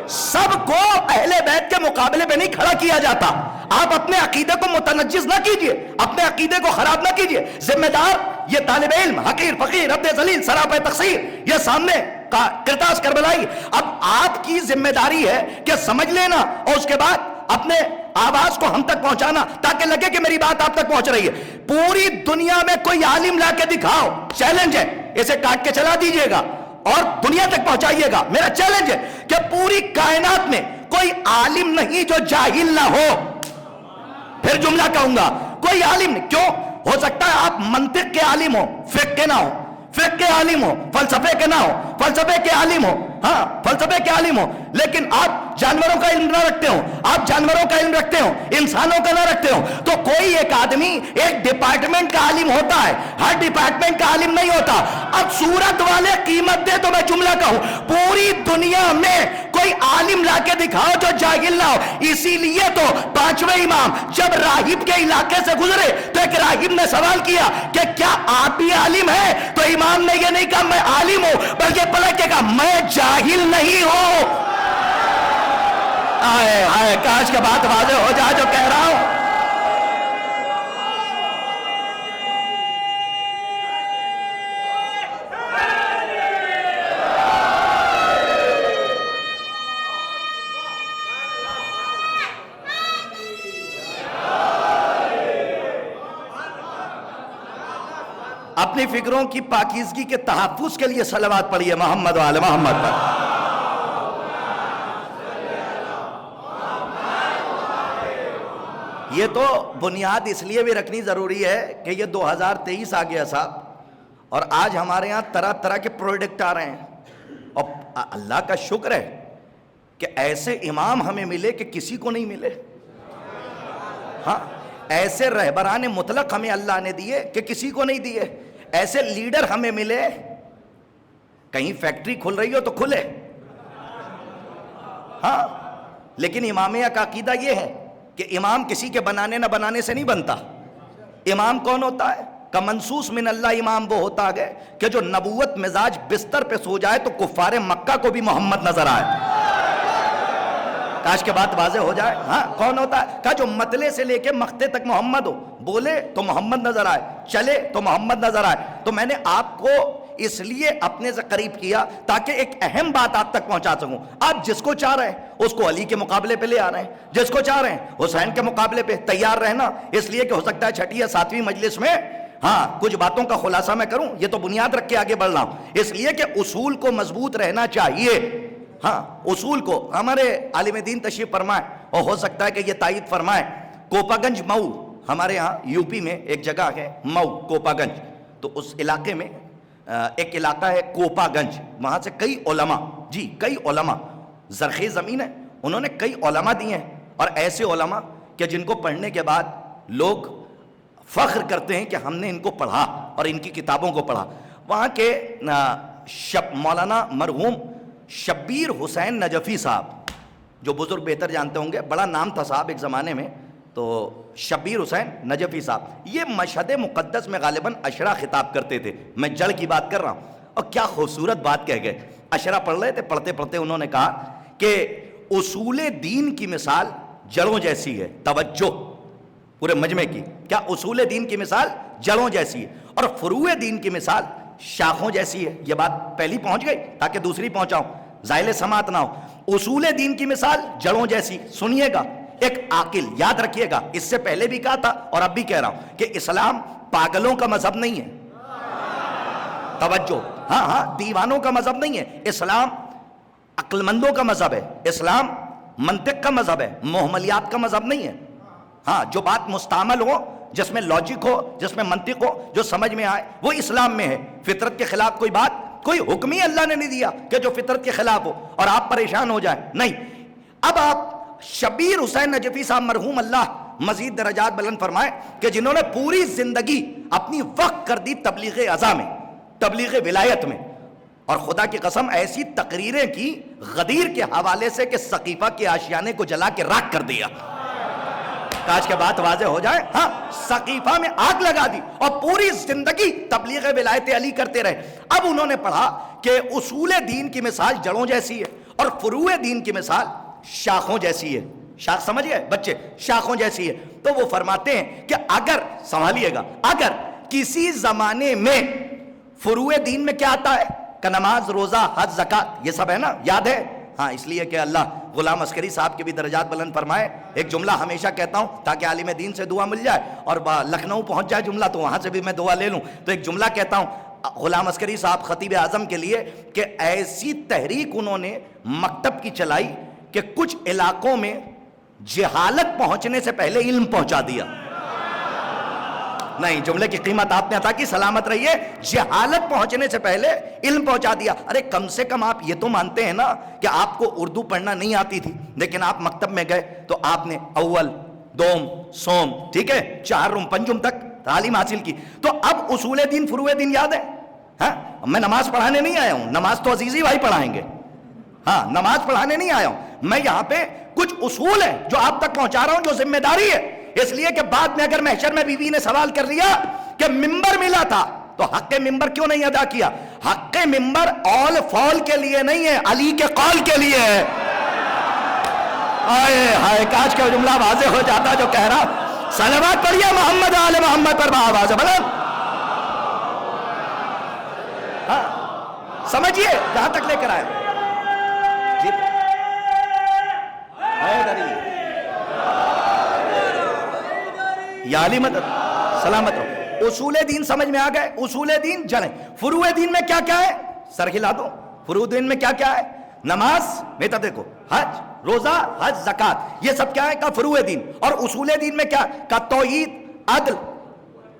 سب کو اہل بیت کے مقابلے پہ نہیں کھڑا کیا جاتا۔ آپ اپنے عقیدے کو متنجس نہ کیجئے، اپنے عقیدے کو خراب نہ کیجئے۔ ذمہ دار یہ طالب علم، حقیر، فقیر، عبد ذلیل، سراپہ تقصیر، یہ سامنے قرطاس کربلائی، اب آپ کی ذمہ داری ہے کہ سمجھ لینا اور اس کے بعد اپنے آواز کو ہم تک پہنچانا تاکہ لگے کہ میری بات آپ تک پہنچ رہی ہے۔ پوری دنیا میں کوئی عالم لا کے دکھاؤ، چیلنج ہے، اسے کاٹ کے چلا دیجئے گا اور دنیا تک پہنچائیے گا۔ میرا چیلنج ہے کہ پوری کائنات میں کوئی عالم نہیں جو جاہل نہ ہو۔ پھر جملہ کہوں گا، کوئی عالم نہیں۔ کیوں؟ ہو سکتا ہے آپ منطق کے عالم ہو، فقہ کے نہ ہو، فقہ کے عالم ہو، فلسفے کے نہ ہو، فلسفے کے عالم ہو، ہاں فلسفے کے عالم ہو، لیکن آپ جانوروں کا علم نہ رکھتے ہو، آپ جانوروں کا علم رکھتے ہو، انسانوں کا نہ رکھتے ہو، تو کوئی ایک آدمی ایک ڈپارٹمنٹ کا عالم ہوتا ہے، ہر ڈپارٹمنٹ کا عالم نہیں ہوتا۔ اب صورت والے قیمت دے تو میں جملہ کہوں، پوری دنیا میں کوئی عالم لا کے دکھاؤ جو جاہل نہ ہو۔ اسی لیے تو 5ویں امام جب راہب کے علاقے سے گزرے تو ایک راہب نے سوال کیا کہ کیا آپ بھی عالم ہیں؟ تو امام نے یہ نہیں کہا میں عالم ہوں، بلکہ پلٹ کے کہا میں جاہل نہیں ہوں۔ آئے کاش کے بات واضح ہو جائے جو کہہ رہا ہوں۔ اپنی فکروں کی پاکیزگی کے تحفظ کے لیے صلوات پڑھیے محمد و آل محمد پر۔ یہ تو بنیاد اس لیے بھی رکھنی ضروری ہے کہ یہ 2023 آ گیا صاحب، اور آج ہمارے ہاں طرح طرح کے پروڈکٹ آ رہے ہیں، اور اللہ کا شکر ہے کہ ایسے امام ہمیں ملے کہ کسی کو نہیں ملے، ہاں ایسے رہبران مطلق ہمیں اللہ نے دیے کہ کسی کو نہیں دیے، ایسے لیڈر ہمیں ملے، کہیں فیکٹری کھل رہی ہو تو کھلے، ہاں لیکن امامیہ کا عقیدہ یہ ہے کہ امام کسی کے بنانے نہ بنانے سے نہیں بنتا۔ امام کون ہوتا ہے؟ کہ منصوص من اللہ امام وہ ہوتا ہے کہ جو نبوت مزاج بستر پہ سو جائے تو کفار مکہ کو بھی محمد نظر آئے۔ کاش کے بات واضح ہو جائے، ہاں کون ہوتا ہے؟ کہ جو متلے سے لے کے مختے تک محمد ہو، بولے تو محمد نظر آئے، چلے تو محمد نظر آئے۔ تو میں نے آپ کو اس لیے اپنے سے قریب کیا تاکہ ایک اہم بات آپ تک پہنچا سکوں۔ آپ جس کو چاہ رہے ہیں اس کو علی کے مقابلے پہ لے آ رہے ہیں، جس کو چاہ رہے ہیں حسین کے مقابلے پہ تیار رہنا، اس لیے کہ ہو سکتا ہے چھٹی یا ساتویں مجلس میں ہاں کچھ باتوں کا خلاصہ میں کروں، یہ تو بنیاد رکھ کے آگے بڑھ رہا ہوں، اس لیے کہ اصول کو مضبوط رہنا چاہیے۔ ہاں اصول کو ہمارے عالم دین تشریف فرمائے، اور ہو سکتا ہے کہ یہ تائید فرمائے، کوپا گنج مئو، ہمارے ہاں یوپی میں ایک جگہ ہے مئو کوپا گنج، تو اس علاقے میں ایک علاقہ ہے کوپا گنج، وہاں سے کئی علماء، جی کئی علماء، زرخیز زمین ہے، انہوں نے کئی علماء دیے ہیں، اور ایسے علماء کہ جن کو پڑھنے کے بعد لوگ فخر کرتے ہیں کہ ہم نے ان کو پڑھا اور ان کی کتابوں کو پڑھا۔ وہاں کے مولانا مرحوم شبیر حسین نجفی صاحب، جو بزرگ بہتر جانتے ہوں گے، بڑا نام تھا صاحب ایک زمانے میں، تو شبیر حسین نجفی صاحب یہ مشہد مقدس میں غالباً عشرہ خطاب کرتے تھے، میں جڑ کی بات کر رہا ہوں، اور کیا خوبصورت بات کہہ گئے، عشرہ پڑھ رہے تھے، پڑھتے پڑھتے انہوں نے کہا کہ اصول دین کی مثال جڑوں جیسی ہے، توجہ پورے مجمع کی، کیا اصول دین کی مثال جڑوں جیسی ہے اور فروع دین کی مثال شاخوں جیسی ہے۔ یہ بات پہلی پہنچ گئی تاکہ دوسری پہنچاؤں، زائل سماعت نہ ہو۔ اصول دین کی مثال جڑوں جیسی، سنیے گا، ایک عاقل یاد رکھیے گا، اس سے پہلے بھی کہا تھا اور اب بھی کہہ رہا ہوں کہ اسلام پاگلوں کا مذہب نہیں ہے، توجہ، ہاں ہاں دیوانوں کا مذہب نہیں ہے، اسلام عقل مندوں کا مذہب ہے، اسلام منطق کا مذہب ہے، محملیات کا مذہب نہیں ہے۔ ہاں جو بات مستعمل ہو، جس میں لاجک ہو، جس میں منطق ہو، جو سمجھ میں آئے، وہ اسلام میں ہے۔ فطرت کے خلاف کوئی بات، کوئی حکم ہی اللہ نے نہیں دیا کہ جو فطرت کے خلاف ہو اور آپ پریشان ہو جائیں، نہیں۔ اب آپ شبیر حسین نجفی صاحب مرحوم اللہ مزید درجات بلند فرمائے کہ جنہوں نے پوری زندگی اپنی وقت کر دی تبلیغ ازا میں، تبلیغ ولایت میں، اور خدا کی قسم ایسی تقریریں کی غدیر کے حوالے سے کہ سقیفہ کے آشیانے کو جلا کے راکھ کر دیا۔ کاش کے بات واضح ہو جائے، ہاں سقیفہ میں آگ لگا دی اور پوری زندگی تبلیغ ولایت علی کرتے رہے۔ اب انہوں نے پڑھا کہ اصول دین کی مثال جڑوں جیسی ہے اور فروع دین کی مثال شاخوں جیسی ہے۔ شاخ سمجھ گئے بچے؟ شاخوں جیسی ہے۔ تو وہ فرماتے ہیں کہ اگر، سنبھالیے گا، اگر کسی زمانے میں فروع دین میں کیا آتا ہے کہ نماز، روزہ، حج، زکات، یہ سب ہے نا، یاد ہے؟ ہاں اس لیے کہ اللہ غلام عسکری صاحب کے بھی درجات بلند فرمائے۔ ایک جملہ ہمیشہ کہتا ہوں تاکہ عالم دین سے دعا مل جائے، اور لکھنؤ پہنچ جائے جملہ تو وہاں سے بھی میں دعا لے لوں، تو ایک جملہ کہتا ہوں غلام عسکری صاحب خطیب اعظم کے لیے کہ ایسی تحریک انہوں نے مکتب کی چلائی کہ کچھ علاقوں میں جہالت پہنچنے سے پہلے علم پہنچا دیا۔ نہیں، جملے کی قیمت آپ نے عطا کی، سلامت رہیے، جہالت پہنچنے سے پہلے علم پہنچا دیا۔ ارے کم سے کم آپ یہ تو مانتے ہیں نا کہ آپ کو اردو پڑھنا نہیں آتی تھی، لیکن آپ مکتب میں گئے تو آپ نے اول، دوم، سوم، ٹھیک ہے، چہارم، پنجم تک تعلیم حاصل کی۔ تو اب اصول دین، فروع دین یاد ہے؟ ہاں میں نماز پڑھانے نہیں آیا ہوں، نماز تو عزیزی بھائی پڑھائیں گے، ہاں نماز پڑھانے نہیں آیا ہوں میں، یہاں پہ کچھ اصول ہیں جو آپ تک پہنچا رہا ہوں، جو ذمہ داری ہے، اس لیے کہ بعد میں اگر محشر میں بیوی نے سوال کر لیا کہ ممبر ملا تھا تو حق ممبر کیوں نہیں ادا کیا؟ حق ممبر آل فال کے لیے نہیں ہے، علی کے قول کے لیے ہے۔ آئے ہائے، کاش کا جملہ واضح ہو جاتا جو کہہ رہا۔ صلوات پڑھیے محمد آل محمد پر بآواز بلند، ہاں سمجھیے جہاں تک لے کر آئے جی، یا علی مدد، سلامت رہو۔ اصول دین سمجھ میں آ گئے؟ اصول دین جڑیں۔ فروع دین میں کیا کیا ہے؟ سر ہلا دو، فروع دین میں کیا کیا ہے؟ نماز، بیٹا دیکھو، حج، روزہ، حج، زکات، یہ سب کیا ہے؟ کا فروع دین. اور اصول دین میں کیا؟ کا توحید، عدل،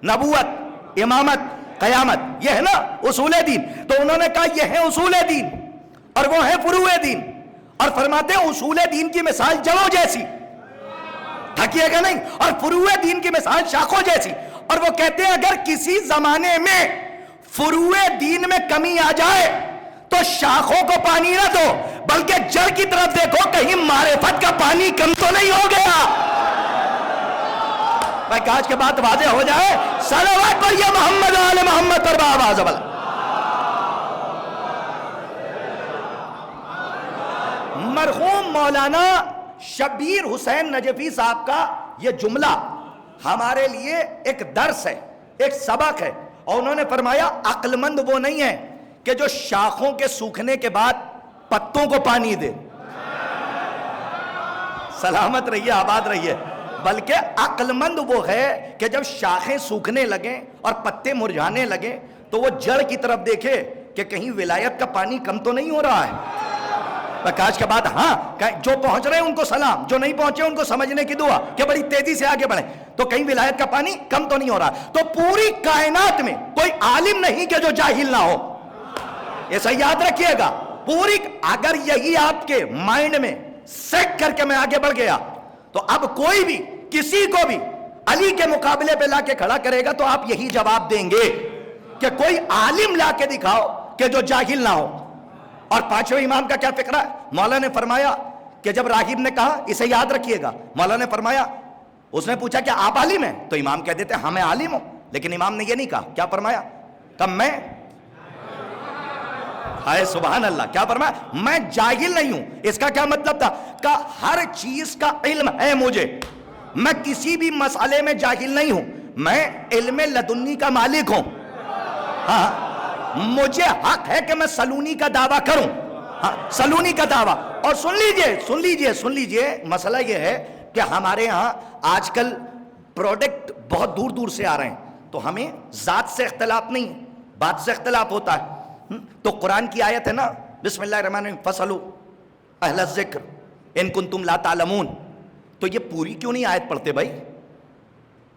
نبوت، امامت، قیامت. یہ ہے نا اصول دین. تو انہوں نے کہا یہ ہے اصول دین اور وہ ہے فروع دین. اور فرماتے ہیں اصول دین کی مثال جڑوں جیسی، تھکیے گا نہیں، اور فروع دین کی مثال شاخوں جیسی. اور وہ کہتے ہیں اگر کسی زمانے میں فروع دین میں کمی آ جائے تو شاخوں کو پانی نہ دو بلکہ جڑ کی طرف دیکھو، کہیں معرفت کا پانی کم تو نہیں ہو گیا. بھائی کاج کے بات واضح ہو جائے. صلوات پر یہ محمد آل محمد پر آواز والا. مرحوم مولانا شبیر حسین نجفی صاحب کا یہ جملہ ہمارے لیے ایک درس ہے، ایک سبق ہے. اور انہوں نے فرمایا عقل مند وہ نہیں ہے کہ جو شاخوں کے سوکھنے کے بعد پتوں کو پانی دے. سلامت رہیے، آباد رہیے. بلکہ عقل مند وہ ہے کہ جب شاخیں سوکھنے لگیں اور پتے مرجھانے لگیں تو وہ جڑ کی طرف دیکھے کہ کہیں ولایت کا پانی کم تو نہیں ہو رہا ہے. کاج کے بعد ہاں جو پہنچ رہے ہیں ان کو سلام، جو نہیں پہنچے ان کو سمجھنے کی دعا کہ بڑی تیزی سے آگے بڑھیں. تو کہیں ولایت کا پانی کم تو نہیں ہو رہا. تو پوری کائنات میں کوئی عالم نہیں کہ جو جاہل نہ ہو. ایسا یاد رکھیے گا. پوری اگر یہی آپ کے مائنڈ میں سیٹ کر کے میں آگے بڑھ گیا تو اب کوئی بھی کسی کو بھی علی کے مقابلے پہ لا کے کھڑا کرے گا تو آپ یہی جواب دیں گے کہ کوئی عالم لا کے دکھاؤ کہ جو جاہل نہ ہو. اور پانچویں امام کا کیا فکرہ ہے؟ مولا نے فرمایا کہ جب راہب نے کہا اسے یاد رکھیے گا، مولا نے فرمایا، اس نے پوچھا کہ آپ عالم ہیں؟ تو امام کہہ دیتے ہاں میں عالم ہوں. لیکن امام نے یہ نہیں کہا. کیا فرمایا؟ کہ میں، ہائے سبحان اللہ، کیا فرمایا؟ میں جاہل نہیں ہوں. اس کا کیا مطلب تھا؟ کہ ہر چیز کا علم ہے مجھے، میں کسی بھی مسئلے میں جاہل نہیں ہوں، میں علم لدنی کا مالک ہوں. ہاں مجھے حق ہے کہ میں سلونی کا دعویٰ کروں. ہاں سلونی کا دعویٰ. اور سن لیجئے مسئلہ یہ ہے کہ ہمارے ہاں آج کل پروڈکٹ بہت دور دور سے آ رہے ہیں تو ہمیں ذات سے اختلاف نہیں، بات سے اختلاف ہوتا ہے. تو قرآن کی آیت ہے نا، بسم اللہ الرحمن الرحیم، فَاسْأَلُوا اہل الذکر ان کنتم لا تعلمون. تو یہ پوری کیوں نہیں آیت پڑھتے بھائی؟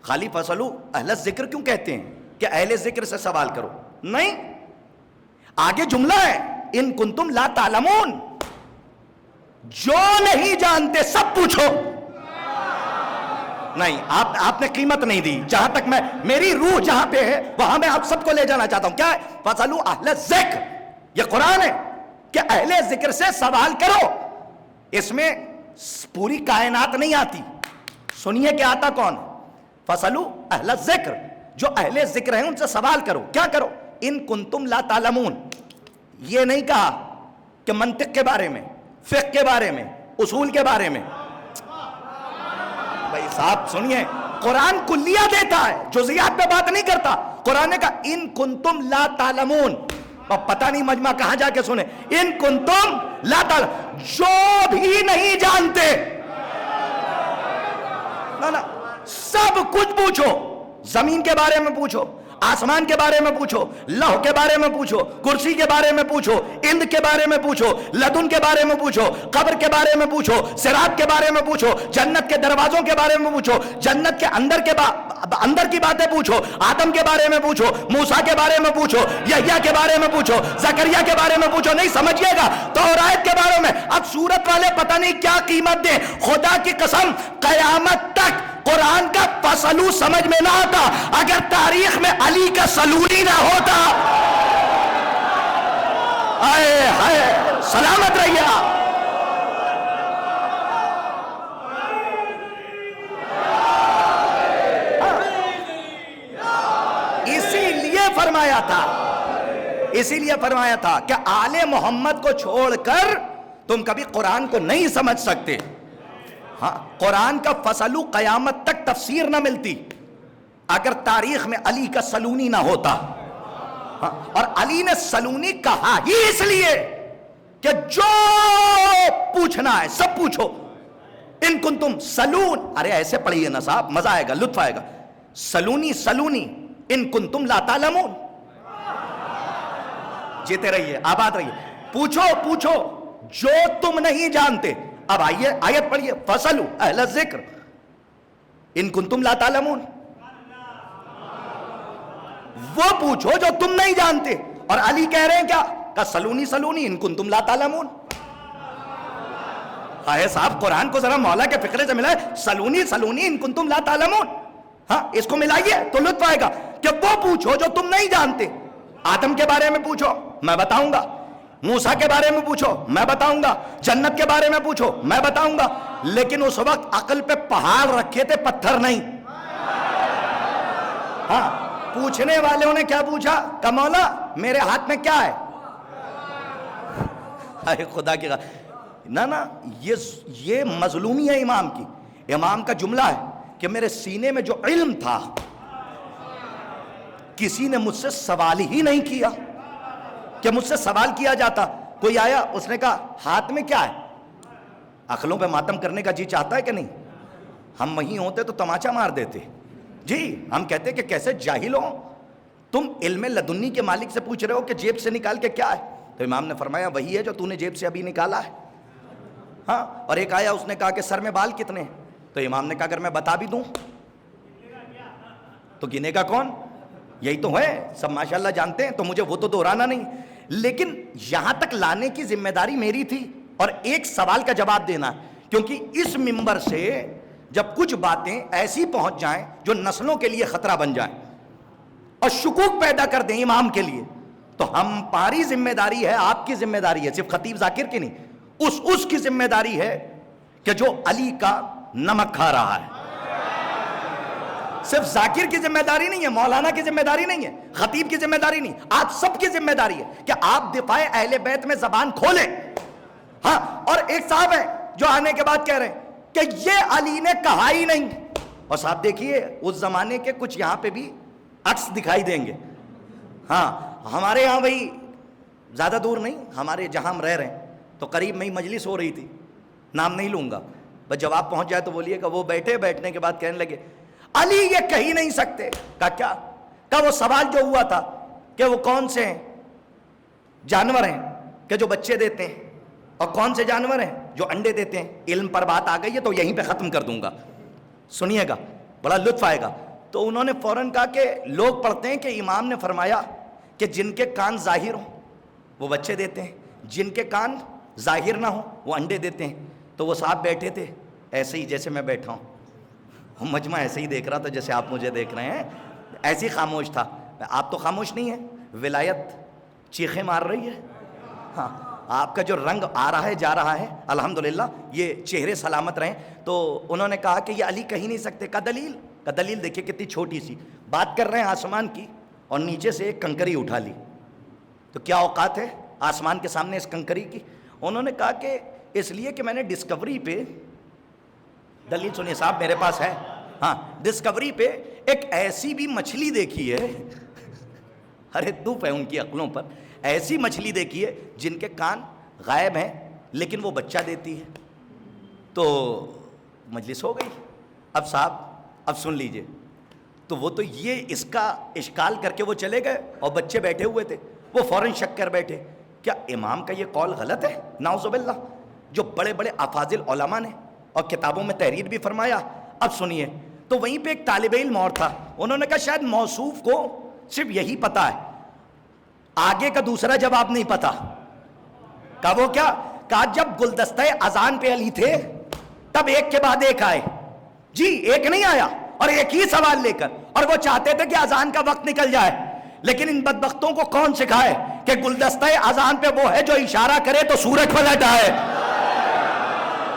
خالی فَاسْأَلُوا اہل الذکر کیوں کہتے ہیں کہ اہل ذکر سے سوال کرو؟ نہیں، آگے جملہ ہے ان کنتم لا تعلمون، جو نہیں جانتے سب پوچھو. نہیں، آپ نے قیمت نہیں دی. جہاں تک میری روح جہاں پہ ہے وہاں میں آپ سب کو لے جانا چاہتا ہوں. کیا ہے؟ فَاسْأَلُوا اہل الذکر. یہ قرآن ہے کہ اہل ذکر سے سوال کرو. اس میں پوری کائنات نہیں آتی. سنیے کہ آتا کون؟ فَاسْأَلُوا اہل الذکر، جو اہل ذکر ہیں ان سے سوال کرو. کیا کرو؟ ان کنتم لا تعلمون. یہ نہیں کہا کہ منطق کے بارے میں، فقہ کے بارے میں، اصول کے بارے میں. بھائی صاحب سنیے، قرآن کلیہ دیتا ہے، جزئیات پہ بات نہیں کرتا. قرآن نے کہا ان کنتم لا تعلمون. اب پتہ نہیں مجمع کہاں جا کے سنے. ان کنتم لا تعلمون، جو بھی نہیں جانتے. نا سب کچھ پوچھو. زمین کے بارے میں پوچھو، آسمان کے بارے میں پوچھو، لوح کے بارے میں پوچھو، کرسی کے بارے میں پوچھو، اند کے بارے میں پوچھو، لدن کے بارے میں پوچھو، قبر کے بارے میں پوچھو، صراط کے بارے میں پوچھو، جنت کے دروازوں کے بارے میں پوچھو، جنت کے اندر کی باتیں پوچھو، آدم کے بارے میں پوچھو، موسیٰ کے بارے میں پوچھو، یحییٰ کے بارے میں پوچھو، زکریا کے بارے میں پوچھو. نہیں سمجھیے گا توراۃ کے بارے میں. اب سورت والے پتہ نہیں کیا قیمت دیں. خدا کی قسم قیامت تک قرآن کا فصلو سمجھ میں نہ آتا اگر تاریخ میں علی کا سلوری نہ ہوتا. آئے ہائے سلامت رہیے. اسی لیے فرمایا تھا کہ آل محمد کو چھوڑ کر تم کبھی قرآن کو نہیں سمجھ سکتے. ہاں قرآن کا فصلو قیامت تک تفسیر نہ ملتی اگر تاریخ میں علی کا سلونی نہ ہوتا. ہاں اور علی نے سلونی کہا ہی اس لیے کہ جو پوچھنا ہے سب پوچھو. ان کنتم سلون، ارے ایسے پڑھیے نا صاحب، مزہ آئے گا، لطف آئے گا. سلونی ان کنتم لا تعلمون. جیتے رہیے، آباد رہیے. پوچھو جو تم نہیں جانتے. اب آئیے آیت پڑھیے، فَاسْأَلُوا أَهْلَ الذِّكْرِ إِن كُنتُمْ لَا تَعْلَمُونَ، وہ پوچھو جو تم نہیں جانتے. اور علی کہہ رہے ہیں کیا؟ کہ سلونی سلونی ان کنتم لا تعلمون. ہائے صاحب قرآن کو ذرا مولا کے فقرے سے ملائے، سلونی سلونی ان کنتم لا تعلمون. ہاں اس کو ملائیے تو لطف آئے گا کہ وہ پوچھو جو تم نہیں جانتے. آدم کے بارے میں پوچھو میں بتاؤں گا، موسیٰ کے بارے میں پوچھو میں بتاؤں گا، جنت کے بارے میں پوچھو میں بتاؤں گا. لیکن اس وقت عقل پہ پہاڑ رکھے تھے، پتھر نہیں. ہاں پوچھنے والوں نے کیا پوچھا کہ مولا میرے ہاتھ میں کیا ہے؟ اے خدا کی نا یہ مظلومی ہے امام کی. امام کا جملہ ہے کہ میرے سینے میں جو علم تھا کسی نے مجھ سے سوال ہی نہیں کیا. کہ مجھ سے سوال کیا جاتا، کوئی آیا اس نے کہا ہاتھ میں کیا ہے؟ عقلوں پہ ماتم کرنے کا جی چاہتا ہے کہ نہیں؟ ہم وہیں ہوتے تو تماچا مار دیتے. جی ہم کہتے کہ کیسے جاہل ہو تم، علم لدنی کے مالک سے پوچھ رہے ہو کہ جیب سے نکال کے کیا ہے؟ تو امام نے فرمایا وہی ہے جو تو نے جیب سے ابھی نکالا ہے. ہاں اور ایک آیا اس نے کہا کہ سر میں بال کتنے ہیں؟ تو امام نے کہا اگر میں بتا بھی دوں تو گنے گا کون؟ یہی تو ہے، سب ماشاءاللہ جانتے ہیں تو مجھے وہ تو دہرانا نہیں. لیکن یہاں تک لانے کی ذمہ داری میری تھی اور ایک سوال کا جواب دینا، کیونکہ اس منبر سے جب کچھ باتیں ایسی پہنچ جائیں جو نسلوں کے لیے خطرہ بن جائیں اور شکوک پیدا کر دیں امام کے لیے، تو ہماری ذمہ داری ہے، آپ کی ذمہ داری ہے، صرف خطیب ذاکر کی نہیں، اس کی ذمہ داری ہے کہ جو علی کا نمک کھا رہا ہے. صرف ذاکر کی ذمہ داری نہیں ہے، مولانا کی ذمہ داری نہیں ہے، خطیب کی ذمہ داری نہیں، آپ سب کی ذمہ داری ہے کہ آپ دفاع اہل بیت میں زبان کھولیں. ہاں اور ایک صاحب ہے جو آنے کے بعد کہہ رہے ہیں کہ یہ علی نے کہا ہی نہیں. اور صاحب دیکھیے اس زمانے کے کچھ یہاں پہ بھی عکس دکھائی دیں گے. ہاں ہمارے یہاں بھائی زیادہ دور نہیں، ہمارے جہاں ہم رہ رہے ہیں تو قریب میں ہی مجلس ہو رہی تھی، نام نہیں لوں گا، بس جواب پہنچ جائے تو بولیے کہ وہ بیٹھنے کے بعد کہنے لگے علی یہ کہہ ہی نہیں سکتے. کہا کیا؟ کہا وہ سوال جو ہوا تھا کہ وہ کون سے ہیں جانور ہیں کہ جو بچے دیتے ہیں اور کون سے جانور ہیں جو انڈے دیتے ہیں. علم پر بات آ گئی ہے تو یہیں پہ ختم کر دوں گا، سنیے گا بڑا لطف آئے گا. تو انہوں نے فوراً کہا کہ لوگ پڑھتے ہیں کہ امام نے فرمایا کہ جن کے کان ظاہر ہوں وہ بچے دیتے ہیں، جن کے کان ظاہر نہ ہوں وہ انڈے دیتے ہیں. تو وہ صاحب بیٹھے تھے ایسے ہی جیسے میں بیٹھا ہوں، مجمع ایسے ہی دیکھ رہا تھا جیسے آپ مجھے دیکھ رہے ہیں، ایسے ہی خاموش تھا. آپ تو خاموش نہیں ہیں، ولایت چیخیں مار رہی ہے. ہاں آپ کا جو رنگ آ رہا ہے جا رہا ہے الحمدللہ، یہ چہرے سلامت رہیں. تو انہوں نے کہا کہ یہ علی کہہ نہیں سکتے. کا دلیل دیکھیے کتنی چھوٹی سی بات کر رہے ہیں آسمان کی اور نیچے سے ایک کنکری اٹھا لی. تو کیا اوقات ہے آسمان کے سامنے اس کنکری کی؟ انہوں نے کہا کہ اس لیے کہ میں نے ڈسکوری پہ، دلیل سنیے صاحب میرے پاس ہے، ہاں ڈسکوری پہ ایک ایسی بھی مچھلی دیکھی ہے، ارے دھوپ ہے ان کی عقلوں پر، ایسی مچھلی دیکھی ہے جن کے کان غائب ہیں لیکن وہ بچہ دیتی ہے. تو مجلس ہو گئی. اب صاحب اب سن لیجئے، تو وہ تو یہ اس کا اشکال کر کے وہ چلے گئے اور بچے بیٹھے ہوئے تھے، وہ فوراً شک کر بیٹھے کیا امام کا یہ قول غلط ہے؟ نعوذ باللہ. جو بڑے بڑے افاضل علماء نے اور کتابوں میں تحریر بھی فرمایا. اب سنیے، تو وہیں پہ ایک طالب علم اور تھا، انہوں نے کہا شاید موصوف کو صرف یہی پتا ہے، آگے کا دوسرا جواب نہیں پتا. کہا وہ کیا؟ کہا جب گلدستہ اذان پہ علی تھے تب ایک کے بعد ایک آئے. جی ایک نہیں آیا اور ایک ہی سوال لے کر، اور وہ چاہتے تھے کہ اذان کا وقت نکل جائے. لیکن ان بدبختوں کو کون سکھائے کہ گلدستہ اذان پہ وہ ہے جو اشارہ کرے تو سورج پلٹ آئے.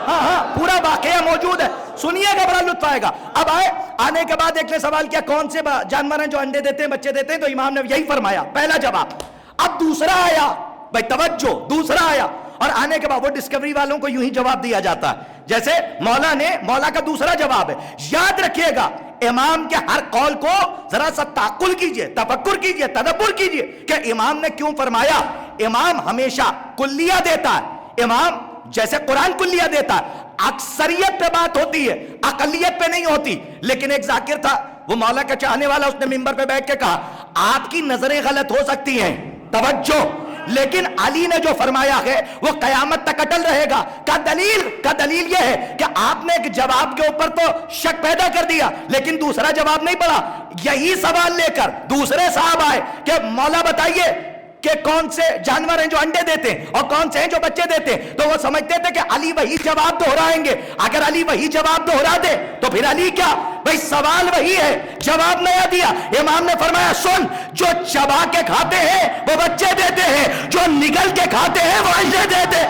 ہاں پورا واقعہ موجود ہے، سنیے گا بڑا لطف آئے گا. اب آنے کے بعد ایک نے سوال کیا کون سے جانور ہیں جو انڈے دیتے ہیں بچے دیتے ہیں؟ تو امام نے یہی فرمایا، پہلا جواب. اب دوسرا آیا، بھائی توجہ، دوسرا آیا، اور آنے کے بعد وہ ڈسکوری والوں کو یوں ہی جواب دیا جاتا ہے جیسے مولا کا دوسرا جواب ہے. یاد رکھیے گا امام کے ہر قول کو ذرا سا تعقل کیجئے، تفکر کیجئے، تدبر کیجئے کہ امام نے کیوں فرمایا. امام ہمیشہ کلیہ دیتا ہے، امام جیسے قرآن کلیہ دیتا ہے، اکثریت پہ بات ہوتی ہے، اقلیت پہ نہیں ہوتی. لیکن ایک ذاکر تھا، وہ مولا کا چاہنے والا، اس نے منبر پہ بیٹھ کے کہا آپ کی نظریں غلط ہو سکتی ہیں، توجہ، لیکن علی نے جو فرمایا ہے وہ قیامت تک اٹل رہے گا. کا دلیل یہ ہے کہ آپ نے ایک جواب کے اوپر تو شک پیدا کر دیا لیکن دوسرا جواب نہیں پڑا. یہی سوال لے کر دوسرے صاحب آئے کہ مولا بتائیے کہ کون سے جانور ہیں جو انڈے دیتے ہیں اور کون سے ہیں جو بچے دیتے ہیں. تو وہ سمجھتے تھے کہ علی وہی جواب دہرائیں گے. اگر علی وہی جواب دہرا دے تو پھر علی کیا بھئی سوال وہی ہے جواب نیا دیا. امام نے فرمایا سن, جو چبا کے کھاتے ہیں وہ بچے دیتے ہیں, جو نگل کے کھاتے ہیں وہ انڈے دیتے.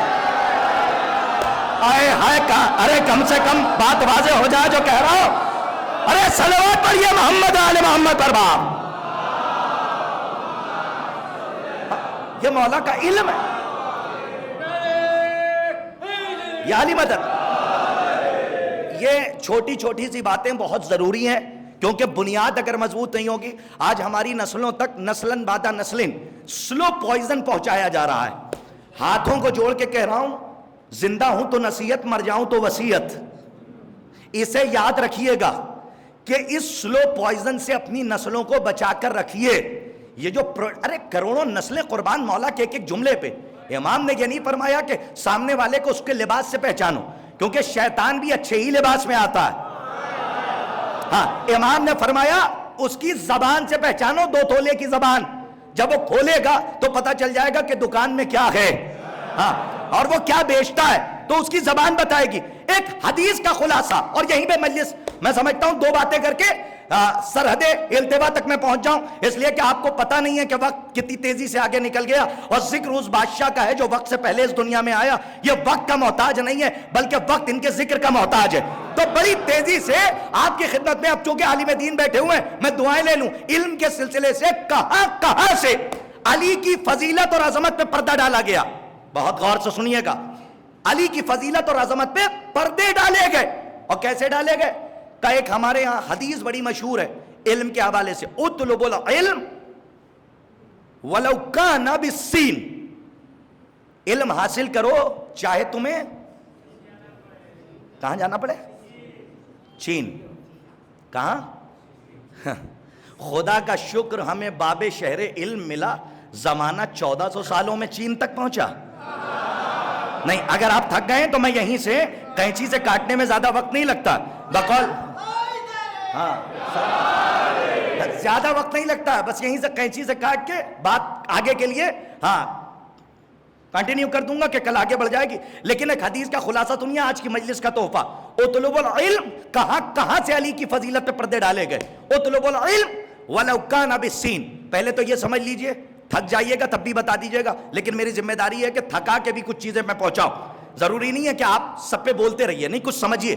آئے ہائے ارے کم سے کم بات واضح ہو جائے جو کہہ رہا ہوں. ارے صلوات پڑھیے محمد آل محمد پر باپ. یہ مولا کا علم ہے, یا علی مدد. یہ چھوٹی چھوٹی سی باتیں بہت ضروری ہیں کیونکہ بنیاد اگر مضبوط نہیں ہوگی, آج ہماری نسلوں تک نسلن بعد نسلن سلو پوائزن پہنچایا جا رہا ہے. ہاتھوں کو جوڑ کے کہہ رہا ہوں, زندہ ہوں تو نصیحت, مر جاؤں تو وصیت. اسے یاد رکھیے گا کہ اس سلو پوائزن سے اپنی نسلوں کو بچا کر رکھیے. یہ جو ارے کروڑوں نسلیں قربان مولا کے ایک جملے پہ. امام نے یہ نہیں فرمایا کہ سامنے والے کو اس کے لباس سے پہچانو, کیونکہ شیطان بھی اچھے ہی لباس میں آتا ہے. ہاں, امام نے فرمایا اس کی زبان سے پہچانو, 2 تولے کی زبان. جب وہ کھولے گا تو پتا چل جائے گا کہ دکان میں کیا ہے, ہاں, اور وہ کیا بیچتا ہے, تو اس کی زبان بتائے گی. ایک حدیث کا خلاصہ, اور یہیں پہ مجلس میں سمجھتا ہوں 2 باتیں کر کے سرحد التوا تک میں پہنچ جاؤں, اس لیے کہ آپ کو پتہ نہیں ہے کہ وقت کتنی تیزی سے آگے نکل گیا. اور ذکر اس بادشاہ کا ہے جو وقت سے پہلے اس دنیا میں آیا. یہ وقت کا محتاج نہیں ہے بلکہ وقت ان کے ذکر کا محتاج ہے. تو بڑی تیزی سے آپ کی خدمت میں, اب چونکہ عالم دین بیٹھے ہوئے ہیں, میں دعائیں لے لوں. علم کے سلسلے سے کہاں سے علی کی فضیلت اور عظمت پہ پردہ ڈالا گیا. بہت غور سے سنیے گا. علی کی فضیلت اور عظمت پہ پردے ڈالے گئے. اور کیسے ڈالے گئے کا ایک ہمارے ہاں حدیث بڑی مشہور ہے علم کے حوالے سے, اطلب العلم ولو کان بالسین. علم حاصل کرو چاہے تمہیں کہاں جانا پڑے, چین. کہاں؟ خدا کا شکر ہمیں باب شہر علم ملا, زمانہ 1400 سالوں میں چین تک پہنچا. نہیں, اگر آپ تھک گئے تو میں یہیں سے قینچی سے کاٹنے میں زیادہ وقت نہیں لگتا. بقول ہاں زیادہ وقت نہیں لگتا, بس یہیں سے قینچی سے کاٹ کے بات آگے کے لیے ہاں کنٹینیو کر دوں گا کہ کل آگے بڑھ جائے گی. لیکن ایک حدیث کا خلاصہ سنیے, آج کی مجلس کا تحفہ. اطلب العلم, کہاں سے علی کی فضیلت پہ پردے ڈالے گئے. اطلب العلم ولو کان بالسین. پہلے تو یہ سمجھ لیجئے, تھک جائیے گا تب بھی بتا دیجئے گا, لیکن میری ذمہ داری ہے کہ تھکا کے بھی کچھ چیزیں میں پہنچاؤں. ضروری نہیں ہے کہ آپ سب پہ بولتے رہیے, نہیں, کچھ سمجھیے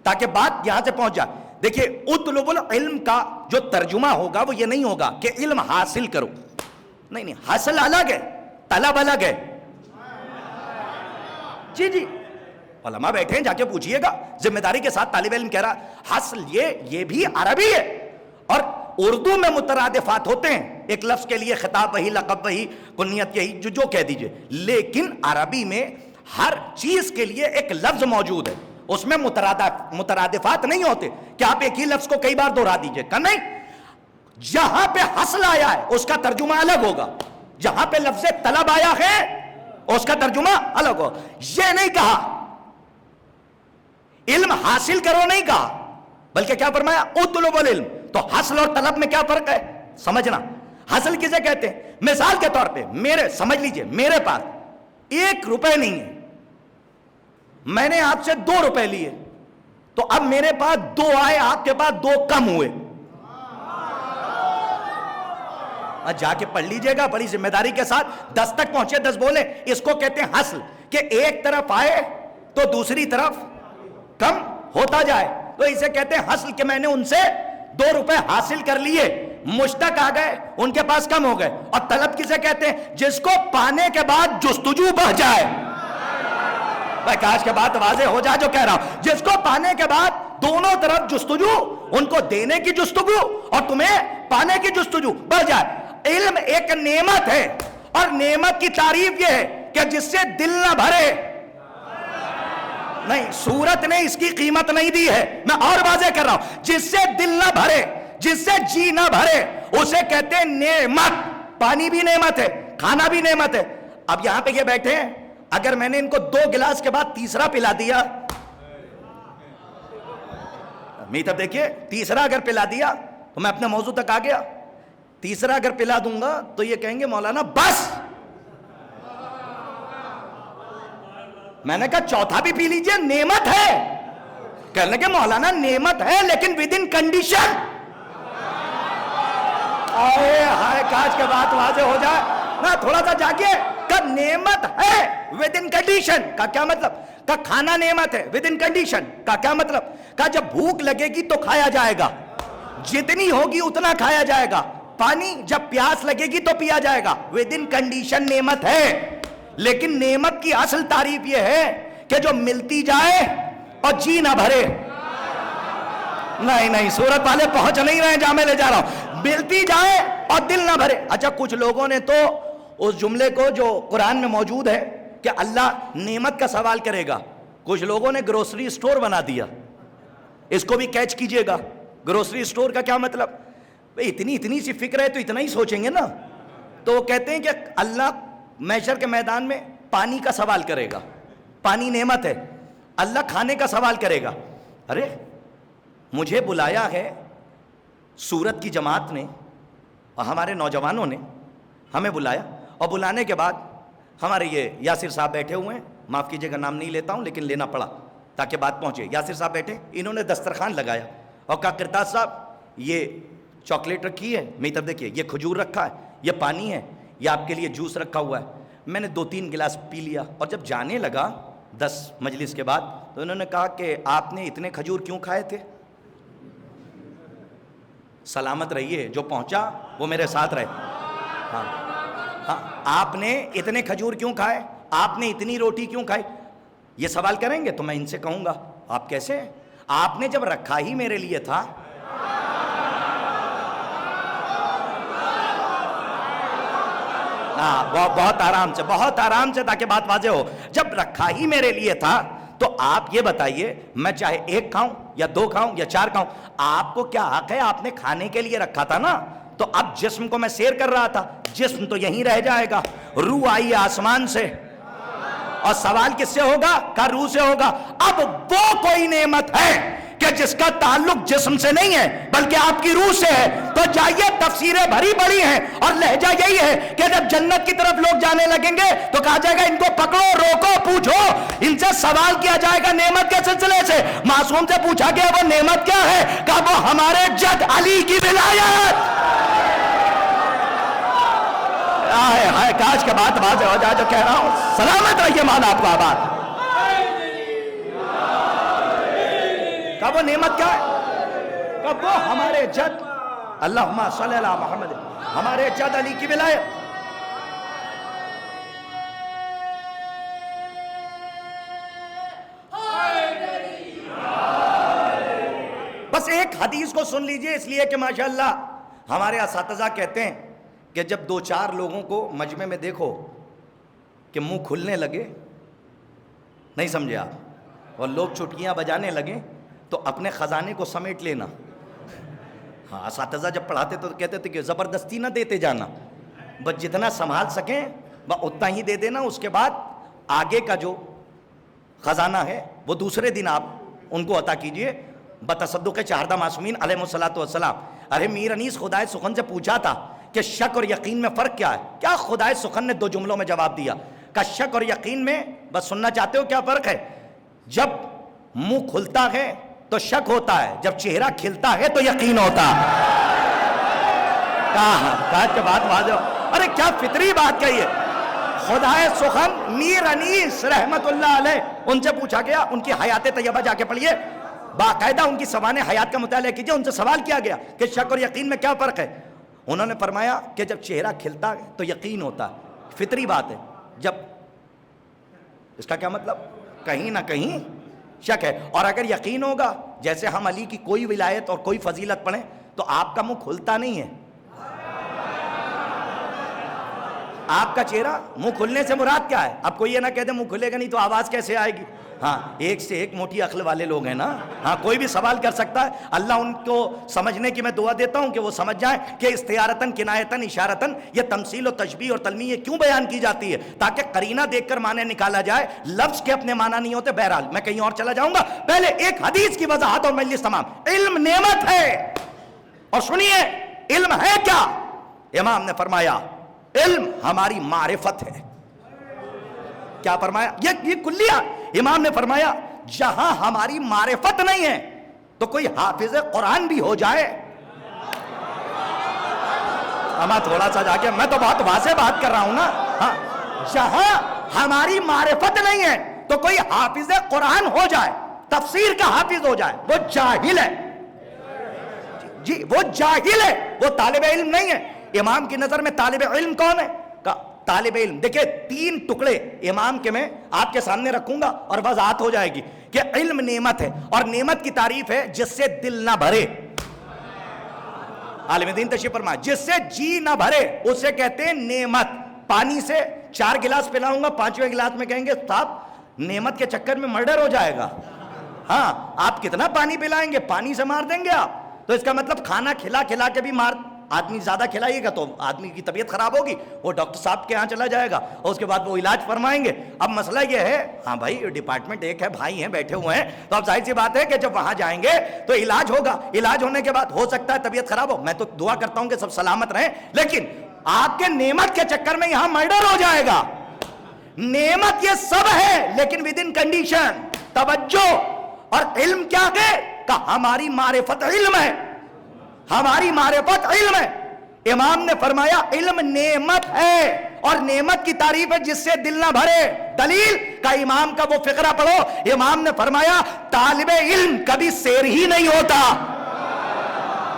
تاکہ بات یہاں سے پہنچ جائے. دیکھیے, اطلب العلم کا جو ترجمہ ہوگا وہ یہ نہیں ہوگا کہ علم حاصل کرو. نہیں, حاصل الگ ہے, طلب الگ ہے. جی علماء بیٹھے ہیں, جا کے پوچھئے گا ذمہ داری کے ساتھ. طالب علم کہہ رہا حاصل یہ بھی عربی ہے, اور اردو میں مترادفات ہوتے ہیں. ایک لفظ کے لیے خطاب وہی, لقب وہی, کنیت یہی, جو کہہ دیجئے. لیکن عربی میں ہر چیز کے لیے ایک لفظ موجود ہے, اس میں مترادفات نہیں ہوتے کہ آپ ایک ہی لفظ کو کئی بار دہرا دیجئے. کہ نہیں, جہاں پہ حاصل آیا ہے اس کا ترجمہ الگ ہوگا, جہاں پہ لفظ طلب آیا ہے اس کا ترجمہ الگ ہوگا. یہ نہیں کہا علم حاصل کرو, نہیں کہا, بلکہ کیا فرمایا اطلب العلم. تو حاصل اور طلب میں کیا فرق ہے سمجھنا. حاصل کسے کہتے ہیں؟ مثال کے طور پہ سمجھ لیجئے, میرے پاس 1 روپے نہیں ہے, میں نے آپ سے 2 روپے لیے, تو اب میرے پاس 2 آئے, آپ کے پاس 2 کم ہوئے. جا کے پڑھ لیجئے گا بڑی ذمہ داری کے ساتھ. 10 تک پہنچے 10 بولے, اس کو کہتے ہیں حاصل, کہ ایک طرف آئے تو دوسری طرف کم ہوتا جائے. تو اسے کہتے ہیں حاصل کہ میں نے ان سے 2 روپے حاصل کر لیے, مشتق آ گئے, ان کے پاس کم ہو گئے. اور طلب کسے کہتے ہیں؟ جس کو پانے کے بعد جستجو بڑھ جائے. بھائی کاش کے بات واضح ہو جائے جو کہہ رہا ہوں. جس کو پانے کے بعد دونوں طرف جستجو, ان کو دینے کی جستجو اور تمہیں پانے کی جستجو بڑھ جائے. علم ایک نعمت ہے, اور نعمت کی تعریف یہ ہے کہ جس سے دل نہ بھرے. نہیں, سورت نے اس کی قیمت نہیں دی ہے, میں اور واضح کر رہا ہوں. جس سے دل نہ بھرے, جس سے جی نہ بھرے, اسے کہتے ہیں نعمت. پانی بھی نعمت ہے, کھانا بھی نعمت ہے, اب یہاں پہ یہ بیٹھے ہیں, اگر میں نے ان کو 2 گلاس کے بعد تیسرا پلا دیا, تب دیکھیے, تیسرا اگر پلا دیا تو میں اپنے موضوع تک آ گیا. تیسرا اگر پلا دوں گا تو یہ کہیں گے مولانا بس. میں نے کہا چوتھا بھی پی لیجئے, نعمت ہے. کہنے لگے مولانا نعمت ہے لیکن ود ان کنڈیشن. ہائے کاش کے بات واضح ہو جائے نا, تھوڑا سا جاگیے. کہ نعمت ہے ود ان کنڈیشن کا کیا مطلب؟ کہ کھانا نعمت ہے ود ان کنڈیشن کا کیا مطلب؟ کہ جب بھوک لگے گی تو کھایا جائے گا, جتنی ہوگی اتنا کھایا جائے گا. پانی جب پیاس لگے گی تو پیا جائے گا, ود ان کنڈیشن نعمت ہے. لیکن نعمت کی اصل تعریف یہ ہے کہ جو ملتی جائے اور جی نہ بھرے. نہیں سورت والے پہنچ نہیں رہے جہاں میں لے جا رہا ہوں. ملتی جائے اور دل نہ بھرے. اچھا, کچھ لوگوں نے تو اس جملے کو جو قرآن میں موجود ہے کہ اللہ نعمت کا سوال کرے گا, کچھ لوگوں نے گروسری سٹور بنا دیا. اس کو بھی کیچ کیجئے گا. گروسری سٹور کا کیا مطلب؟ اتنی سی فکر ہے تو اتنا ہی سوچیں گے نا. تو وہ کہتے ہیں کہ اللہ محشر کے میدان میں پانی کا سوال کرے گا, پانی نعمت ہے. اللہ کھانے کا سوال کرے گا. ارے مجھے بلایا ہے سورت کی جماعت نے اور ہمارے نوجوانوں نے ہمیں بلایا, اور بلانے کے بعد ہمارے یہ یاسر صاحب بیٹھے ہوئے ہیں, معاف کیجئے گا نام نہیں لیتا ہوں لیکن لینا پڑا تاکہ بات پہنچے. یاسر صاحب بیٹھے, انہوں نے دسترخوان لگایا اور کہا کرتاز صاحب یہ چاکلیٹ رکھی ہے, میری طرف دیکھیے, یہ کھجور رکھا ہے, یہ پانی ہے, یہ آپ کے لیے جوس رکھا ہوا ہے. میں نے 2-3 گلاس پی لیا, اور جب جانے لگا 10 مجلس کے بعد تو انہوں نے کہا کہ آپ نے اتنے کھجور کیوں کھائے تھے؟ سلامت رہیے, جو پہنچا وہ میرے ساتھ رہے. ہاں, آپ نے اتنے کھجور کیوں کھائے, آپ نے اتنی روٹی کیوں کھائی؟ یہ سوال کریں گے تو میں ان سے کہوں گا آپ کیسے ہیں؟ آپ نے جب رکھا ہی میرے لیے تھا. بہت آرام سے تاکہ بات واضح ہو. جب رکھا ہی میرے لیے تھا تو آپ یہ بتائیے, میں چاہے 1 کھاؤں یا 2 کھاؤں یا 4 کھاؤں, آپ کو کیا حق ہے؟ آپ نے کھانے کے لیے رکھا تھا نا. تو اب جسم کو میں سیر کر رہا تھا, جسم تو یہیں رہ جائے گا. روح آئی ہے آسمان سے, اور سوال کس سے ہوگا؟ کہ روح سے ہوگا. اب وہ کوئی نعمت ہے کہ جس کا تعلق جسم سے نہیں ہے بلکہ آپ کی روح سے ہے. تو جائیے, تفسیریں بھری بڑی ہیں اور لہجہ یہی ہے کہ جب جنت کی طرف لوگ جانے لگیں گے تو کہا جائے گا ان کو پکڑو, روکو, پوچھو. ان سے سوال کیا جائے گا نعمت کے سلسلے سے. معصوم سے پوچھا گیا وہ نعمت کیا ہے؟ کہ وہ ہمارے جد علی کی ولایت. ہائے کاش کے بات واضح ہو جائے جو کہہ رہا ہوں. سلامت رہیے مولا آپ کو آباد. وہ نعمت کیا ہے؟ کہ وہ ہمارے جد, اللہم صلی اللہ محمد, ہمارے جد علی کی ولایت. بس ایک حدیث کو سن لیجئے, اس لیے کہ ماشاءاللہ ہمارے اساتذہ کہتے ہیں کہ جب 2-4 لوگوں کو مجمع میں دیکھو کہ منہ کھلنے لگے, نہیں سمجھے آپ, اور لوگ چٹکیاں بجانے لگے تو اپنے خزانے کو سمیٹ لینا. ہاں, اساتذہ جب پڑھاتے تو کہتے تھے کہ زبردستی نہ دیتے جانا, بس جتنا سنبھال سکیں اتنا ہی دے دینا. اس کے بعد آگے کا جو خزانہ ہے وہ دوسرے دن آپ ان کو عطا کیجئے بتصدق 14 معصومین علیہ الصلوۃ والسلام. ارے میر انیس خدائے سخن سے پوچھا تھا کہ شک اور یقین میں فرق کیا ہے؟ کیا خدائے سخن نے 2 جملوں میں جواب دیا کہ شک اور یقین میں, بس سننا چاہتے ہو کیا فرق ہے؟ جب منہ کھلتا ہے تو شک ہوتا ہے, جب چہرہ کھلتا ہے تو یقین ہوتا ہے. کہا کہ بات واضح. ارے کیا فطری بات کہی ہے. خدائے سخن میر انیس رحمت اللہ علیہ, ان سے پوچھا گیا, ان کی حیات طیبہ جا کے پڑھیے, باقاعدہ ان کی سوانح حیات کا مطالعہ کیجئے. ان سے سوال کیا گیا کہ شک اور یقین میں کیا فرق ہے؟ انہوں نے فرمایا کہ جب چہرہ کھلتا ہے تو یقین ہوتا ہے, فطری بات ہے. جب, اس کا کیا مطلب؟ کہیں نہ کہیں شک ہے. اور اگر یقین ہوگا, جیسے ہم علی کی کوئی ولایت اور کوئی فضیلت پڑھیں تو آپ کا منہ کھلتا نہیں ہے. آپ کا چہرہ منہ کھلنے سے مراد کیا ہے؟ اب کوئی یہ نہ کہتے منہ کھلے گا نہیں تو آواز کیسے آئے گی؟ ہاں ایک سے ایک موٹی عقل والے لوگ ہیں نا. ہاں کوئی بھی سوال کر سکتا ہے. اللہ ان کو سمجھنے کی میں دعا دیتا ہوں کہ وہ سمجھ جائیں کہ استعارتاً کنایتاً اشارتاً یہ تمثیل و تشبیہ اور تلمیح کیوں بیان کی جاتی ہے، تاکہ قرینہ دیکھ کر معنی نکالا جائے. لفظ کے اپنے معنی نہیں ہوتے. بہرحال میں کہیں اور چلا جاؤں گا، پہلے ایک حدیث کی وضاحت اور مجلس تمام. علم نعمت ہے، اور سنیے علم ہے کیا. امام نے فرمایا علم ہماری معرفت ہے. کیا فرمایا؟ یہ کلیہ. امام نے فرمایا جہاں ہماری معرفت نہیں ہے تو کوئی حافظ قرآن بھی ہو جائے. اما تھوڑا سا جا کے، میں تو بہت واضح بات کر رہا ہوں نا. ہاں جہاں ہماری معرفت نہیں ہے تو کوئی حافظ قرآن ہو جائے، تفسیر کا حافظ ہو جائے، وہ جاہل ہے. جی وہ جاہل ہے، وہ طالب علم نہیں ہے. امام کی نظر میں طالب علم کون ہے؟ طالب علم. دیکھیں 3 ٹکڑے امام کے میں آپ کے سامنے رکھوں گا اور وضاحت ہو جائے گی کہ علم نعمت ہے، اور نعمت کی تعریف ہے جس سے دل نہ بھرے. عالم دین تشریف فرمائے جس سے جی نہ بھرے اسے کہتے ہیں نعمت. پانی سے 4 گلاس پلاؤں گا، 5ویں گلاس میں کہیں گے صاحب نعمت کے چکر میں مرڈر ہو جائے گا. ہاں آپ کتنا پانی پلائیں گے؟ پانی سے مار دیں گے آپ. تو اس کا مطلب کھانا کھلا کھلا کے بھی مار. آدمی زیادہ کھلائیے گا تو آدمی کی طبیعت خراب ہوگی، وہ ڈاکٹر صاحب کے ہاں چلا جائے گا اور اس کے بعد وہ علاج فرمائیں گے. اب مسئلہ یہ ہے، ہاں بھائی ڈپارٹمنٹ ایک ہے، بھائی ہیں بیٹھے ہوئے ہیں، تو اب ظاہر سی بات ہے کہ جب وہاں جائیں گے تو علاج ہوگا. علاج ہونے کے بعد ہو سکتا ہے طبیعت خراب ہو. میں تو دعا کرتا ہوں کہ سب سلامت رہیں، لیکن آپ کے نعمت کے چکر میں یہاں مرڈر ہو جائے گا. نعمت یہ سب ہے لیکن ود ان کنڈیشن. توجہ. اور علم کیا ہے؟ کہ ہماری معرفت علم ہے، ہماری معرفت علم ہے. امام نے فرمایا علم نعمت ہے، اور نعمت کی تعریف ہے جس سے دل نہ بھرے. دلیل کا امام کا وہ فقرہ پڑھو. امام نے فرمایا طالب علم کبھی سیر ہی نہیں ہوتا.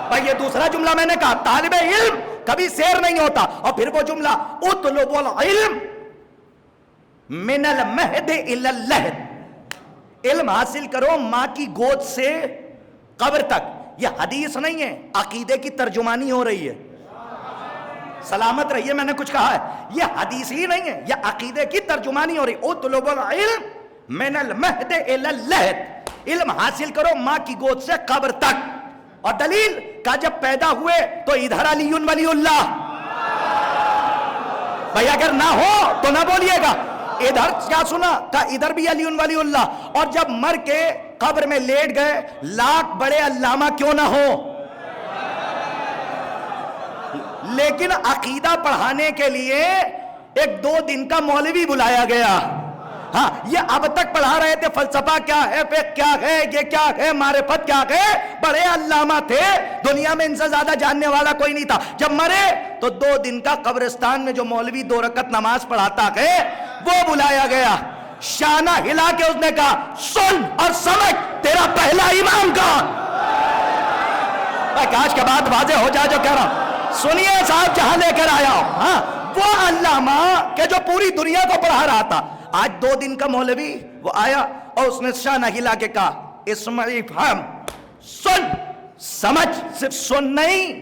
بھائی یہ دوسرا جملہ میں نے کہا، طالب علم کبھی سیر نہیں ہوتا. اور پھر وہ جملہ اطلب العلم من المہد الی اللحد. علم حاصل کرو ماں کی گود سے قبر تک. یہ حدیث نہیں ہے، عقیدے کی ترجمانی ہو رہی ہے. سلامت رہیے، میں نے کچھ کہا ہے، یہ حدیث ہی نہیں ہے، یہ عقیدے کی ترجمانی ہو رہی. اطلب العلم من المہد الی اللحد. علم حاصل کرو ماں کی گود سے قبر تک. اور دلیل کا جب پیدا ہوئے تو ادھر علی ولی اللہ. بھائی اگر نہ ہو تو نہ بولیے گا. ادھر کیا سنا؟ کہ ادھر بھی علی ولی اللہ. اور جب مر کے قبر میں لیٹ گئے، لاکھ بڑے علامہ کیوں نہ ہو، لیکن عقیدہ پڑھانے کے لیے 1-2 دن کا مولوی بلایا گیا. ہاں یہ اب تک پڑھا رہے تھے فلسفہ کیا ہے، فقہ کیا ہے، یہ کیا ہے، معرفت کیا ہے. بڑے علامہ تھے، دنیا میں ان سے زیادہ جاننے والا کوئی نہیں تھا. جب مرے تو 2 دن کا قبرستان میں جو مولوی 2 رکعت نماز پڑھاتا ہے وہ بلایا گیا. شانہ ہلا کے اس نے کہا سن اور سمجھ تیرا پہلا امام کا. کاش کے بعد واضح ہو جائے جو کہہ رہا ہوں. سنیے صاحب جہاں لے کر آیا ہوں. ہاں وہ علامہ کہ جو پوری دنیا کو پڑھا رہا تھا، آج 2 دن کا مولوی وہ آیا اور اس نے شانہ ہلا کے کہا اسمعی فہم، سن سمجھ. صرف سن نہیں.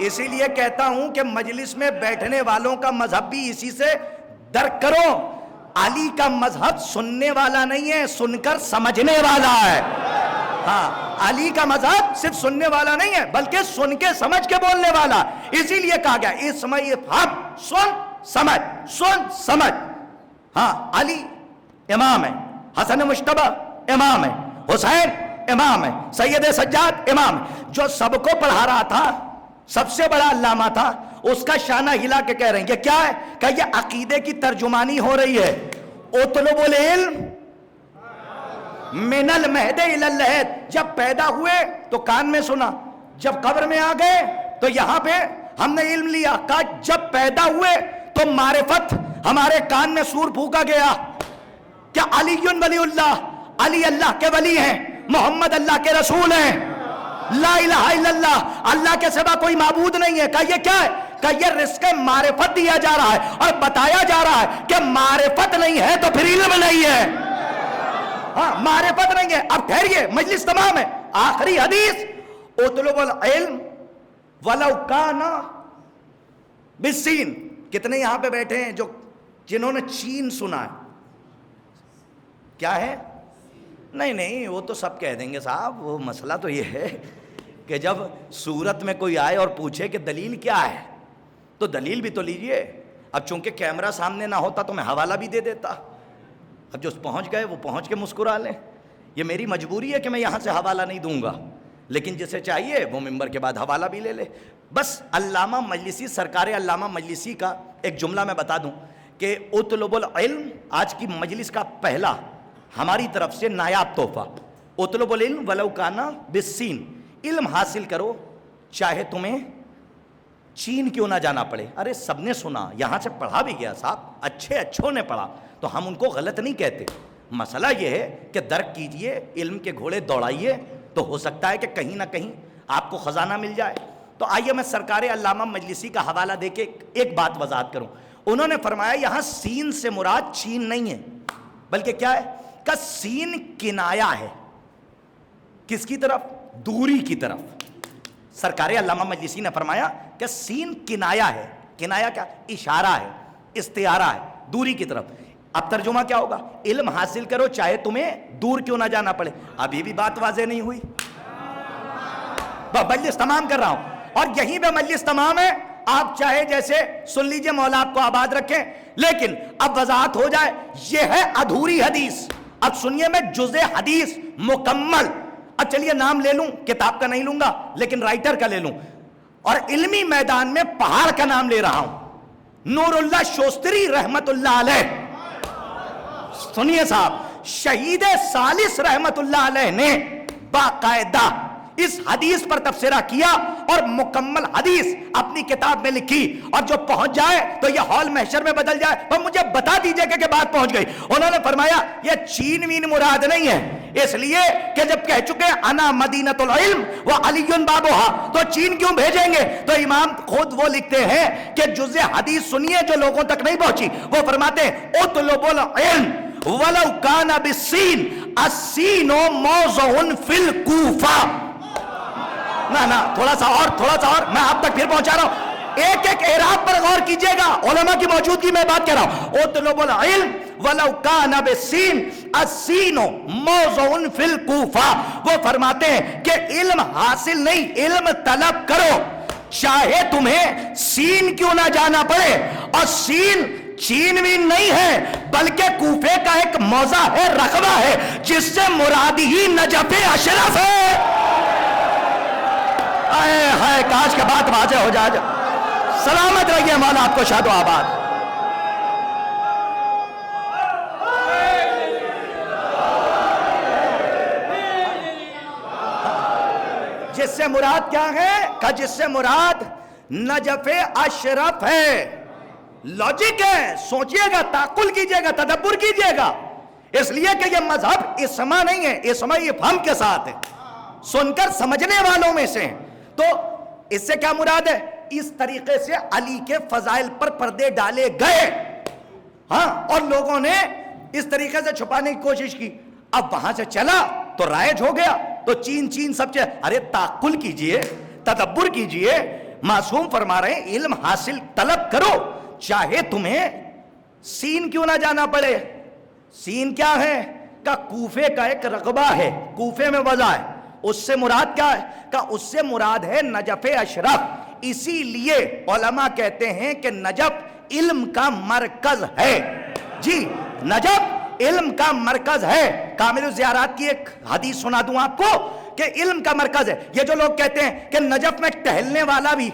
اسی لیے کہتا ہوں کہ مجلس میں بیٹھنے والوں کا مذہب بھی اسی سے درک کرو. علی کا مذہب سننے والا نہیں ہے، سن کر سمجھنے والا ہے. ہاں علی کا مذہب صرف سننے والا نہیں ہے بلکہ سن کے سمجھ کے بولنے والا. اسی لیے کہا گیا اسمعی فہم، سن سمجھ، سن سمجھ. ہاں علی امام ہے، حسن مشتبہ امام ہے، حسین امام ہے، سید سجاد امام ہے. جو سب کو پڑھا رہا تھا، سب سے بڑا علامہ تھا، اس کا شانہ ہلا کے کہہ رہے ہیں یہ کیا ہے؟ کہ یہ عقیدے کی ترجمانی ہو رہی ہے. اطلب العلم من المہد الی اللحد. جب پیدا ہوئے تو کان میں سنا، جب قبر میں آ گئے تو یہاں پہ ہم نے علم لیا. کہا جب پیدا ہوئے تو معرفت ہمارے کان میں سور پھونکا گیا. کیا علی ولی اللہ، علی اللہ کے ولی ہیں، محمد اللہ کے رسول ہیں، لا الہ الا اللہ، اللہ کے سوا کوئی معبود نہیں ہے. کہ یہ کیا ہے؟ کہ یہ رزق معرفت دیا جا رہا ہے اور بتایا جا رہا ہے کہ معرفت نہیں ہے تو پھر علم نہیں ہے. ہاں معرفت نہیں ہے. اب ٹھہریے، مجلس تمام ہے. آخری حدیث اطلب العلم وَلَوْ كَانَ بِالسِّينِ. کتنے یہاں پہ بیٹھے ہیں جنہوں نے چین سنا ہے؟ کیا ہے؟ نہیں وہ تو سب کہہ دیں گے صاحب. وہ مسئلہ تو یہ ہے کہ جب صورت میں کوئی آئے اور پوچھے کہ دلیل کیا ہے تو دلیل بھی تو لیجئے. اب چونکہ کیمرہ سامنے نہ ہوتا تو میں حوالہ بھی دے دیتا. اب جو پہنچ گئے وہ پہنچ کے مسکرا لیں. یہ میری مجبوری ہے کہ میں یہاں سے حوالہ نہیں دوں گا, لیکن جسے چاہیے وہ ممبر کے بعد حوالہ بھی لے لے. بس علامہ مجلسی, سرکار علامہ مجلسی کا ایک جملہ میں بتا دوں کہ اطلب العلم آج کی مجلس کا پہلا ہماری طرف سے نایاب تحفہ. اطلب العلم ولو کان بالسین. علم حاصل کرو چاہے تمہیں چین کیوں نہ جانا پڑے. ارے سب نے سنا, یہاں سے پڑھا بھی گیا صاحب, اچھوں نے پڑھا, تو ہم ان کو غلط نہیں کہتے. مسئلہ یہ ہے کہ درک کیجئے, علم کے گھوڑے دوڑائیے, تو ہو سکتا ہے کہ کہیں نہ کہیں آپ کو خزانہ مل جائے. تو آئیے میں سرکار علامہ مجلسی کا حوالہ دے کے ایک بات وضاحت کروں. انہوں نے فرمایا یہاں سین سے مراد چین نہیں ہے, بلکہ کیا ہے کہ سین کنایا ہے. کس کی طرف؟ دوری کی طرف. سرکار علامہ مجلسی نے فرمایا کہ سین کنایا ہے. کنایا کیا؟ اشارہ ہے, استعارہ ہے, دوری کی طرف. اب ترجمہ کیا ہوگا؟ علم حاصل کرو چاہے تمہیں دور کیوں نہ جانا پڑے. ابھی بھی بات واضح نہیں ہوئی. مجلس تمام کر رہا ہوں اور یہیں پہ مجلس تمام ہے. آپ چاہے جیسے سن لیجئے, مولا آپ کو آباد رکھیں, لیکن اب وضاحت ہو جائے. یہ ہے ادھوری حدیث. اب سنیے, میں جزء حدیث مکمل, اب چلیے نام لے لوں, کتاب کا نہیں لوں گا لیکن رائٹر کا لے لوں, اور علمی میدان میں پہاڑ کا نام لے رہا ہوں, نور اللہ شوستری رحمت اللہ علیہ. سنیے صاحب, شہید ثالث رحمت اللہ علیہ نے باقاعدہ اس حدیث پر تبصرہ کیا اور مکمل حدیث اپنی کتاب میں لکھی, اور جو پہنچ جائے تو یہ ہال محشر میں بدل جائے. اور مجھے بتا دیجئے کہ بات پہنچ گئی. انہوں نے فرمایا یہ چین وین مراد نہیں ہے, اس لیے کہ جب کہہ چکے انا مدینۃ العلم و علی بابوہا, تو چین کیوں بھیجیں گے؟ تو امام خود وہ لکھتے ہیں کہ جزء حدیث سنیے جو لوگوں تک نہیں پہنچی. وہ فرماتے ہیں اطلب العلم ولو کان بالسین السین موضع فی الکوفہ. نہ تھوڑا سا اور میں آپ تک پھر پہنچا رہا ہوں. ایک اعراب پر غور کیجئے گا, علماء کی موجودگی میں بات کر رہا ہوں. اطلب العلم ولو کان بالسین السین موضع فی الکوفہ. وہ فرماتے ہیں کہ علم حاصل نہیں, علم طلب کرو چاہے تمہیں سین کیوں نہ جانا پڑے. اور سین چین بھی نہیں ہے بلکہ کوفے کا ایک موضع ہے, رقبہ ہے, جس سے مراد ہی نجف اشرف ہے. ہائے کاش کا بات واضح ہو جائے. سلامت رہیے, مولا آپ کو شاد و آباد. جس سے مراد کیا ہے؟ کہ جس سے مراد نجف اشرف ہے. لاجک ہے, سوچئے گا, تعقل کیجئے گا, تدبر کیجئے گا. اس لیے کہ یہ مذہب اسما نہیں ہے, اسما افہام کے ساتھ ہے, سن کر سمجھنے والوں میں سے. تو اس سے کیا مراد ہے؟ اس طریقے سے علی کے فضائل پر پردے ڈالے گئے, ہاں, اور لوگوں نے اس طریقے سے چھپانے کی کوشش کی. اب وہاں سے چلا تو رائج ہو گیا, تو چین سب چیز. ارے تعقل کیجئے, تدبر کیجئے. معصوم فرما رہے ہیں علم حاصل طلب کرو چاہے تمہیں سین کیوں نہ جانا پڑے. سین کیا ہے؟ کہ کوفے کا ایک رقبہ ہے, کوفے میں وضع ہے. اس سے مراد کیا ہے؟ کہ اس سے مراد ہے نجف اشرف. اسی لیے علماء کہتے ہیں کہ نجف علم کا مرکز ہے. جی, نجف علم کا مرکز ہے. کامل الزیارات کی ایک حدیث سنا دوں آپ کو کہ علم کا مرکز ہے. یہ جو لوگ کہتے ہیں کہ نجف میں ٹہلنے والا بھی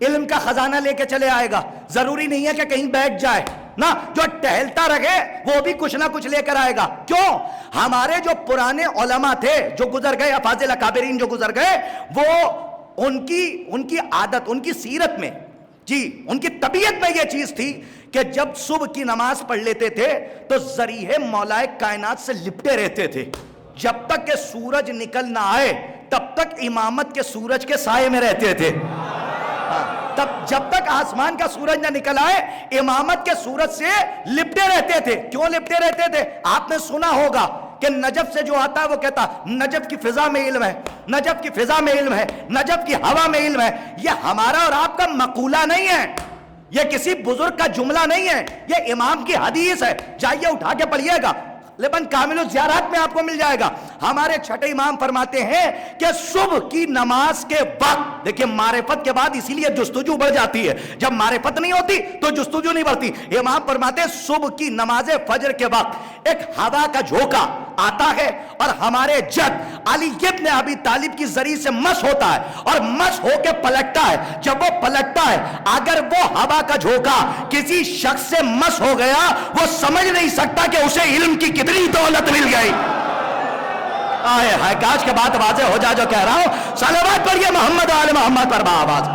علم کا خزانہ لے کے چلے آئے گا, ضروری نہیں ہے کہ کہیں بیٹھ جائے نا, جو ٹہلتا رہے وہ بھی کچھ نہ کچھ لے کر آئے گا. کیوں؟ ہمارے جو پرانے علماء تھے جو گزر گئے, افاضل اکابرین جو گزر گئے, وہ ان کی عادت, ان کی سیرت میں, جی, ان کی طبیعت میں یہ چیز تھی کہ جب صبح کی نماز پڑھ لیتے تھے تو ذریعے مولا کائنات سے لپٹے رہتے تھے. جب تک کہ سورج نکل نہ آئے تب تک امامت کے سورج کے سائے میں رہتے تھے. تب جب تک آسمان کا سورج نہ نکل آئے امامت کے سورج سے لپٹے رہتے تھے. کیوں لپٹے رہتے تھے؟ آپ نے سنا ہوگا کہ نجف سے جو آتا ہے وہ کہتا نجف کی فضا میں علم ہے، نجف کی فضا میں علم ہے، نجف کی ہوا میں علم ہے. یہ ہمارا اور آپ کا مقولہ نہیں ہے، یہ کسی بزرگ کا جملہ نہیں ہے، یہ امام کی حدیث ہے. جائیے اٹھا کے پڑھیے گا، لیکن کامل الزیارات میں آپ کو مل جائے گا. ہمارے چھٹے امام فرماتے ہیں کہ صبح کی نماز کے وقت، دیکھیں معرفت کے بعد اسی لیے جستجو بڑھ جاتی ہے، جب معرفت نہیں ہوتی تو جستجو نہیں بڑھتی. امام فرماتے ہیں صبح کی نماز فجر کے وقت ایک ہوا کا جھونکا آتا ہے اور ہمارے جد علی ابن ابی طالب کی ذریعے سے مس ہوتا ہے اور مس ہو کے پلٹتا ہے. جب وہ پلٹتا ہے، اگر وہ ہوا کا جھونکا کسی شخص سے مس ہو گیا، وہ سمجھ نہیں سکتا کہ اسے علم کی کتنی دولت مل گئی. آئے ہائے، کاش کے بات واضح ہو جائے جو کہہ رہا ہوں. صلوات پڑھیے محمد و آل محمد پر بآواز.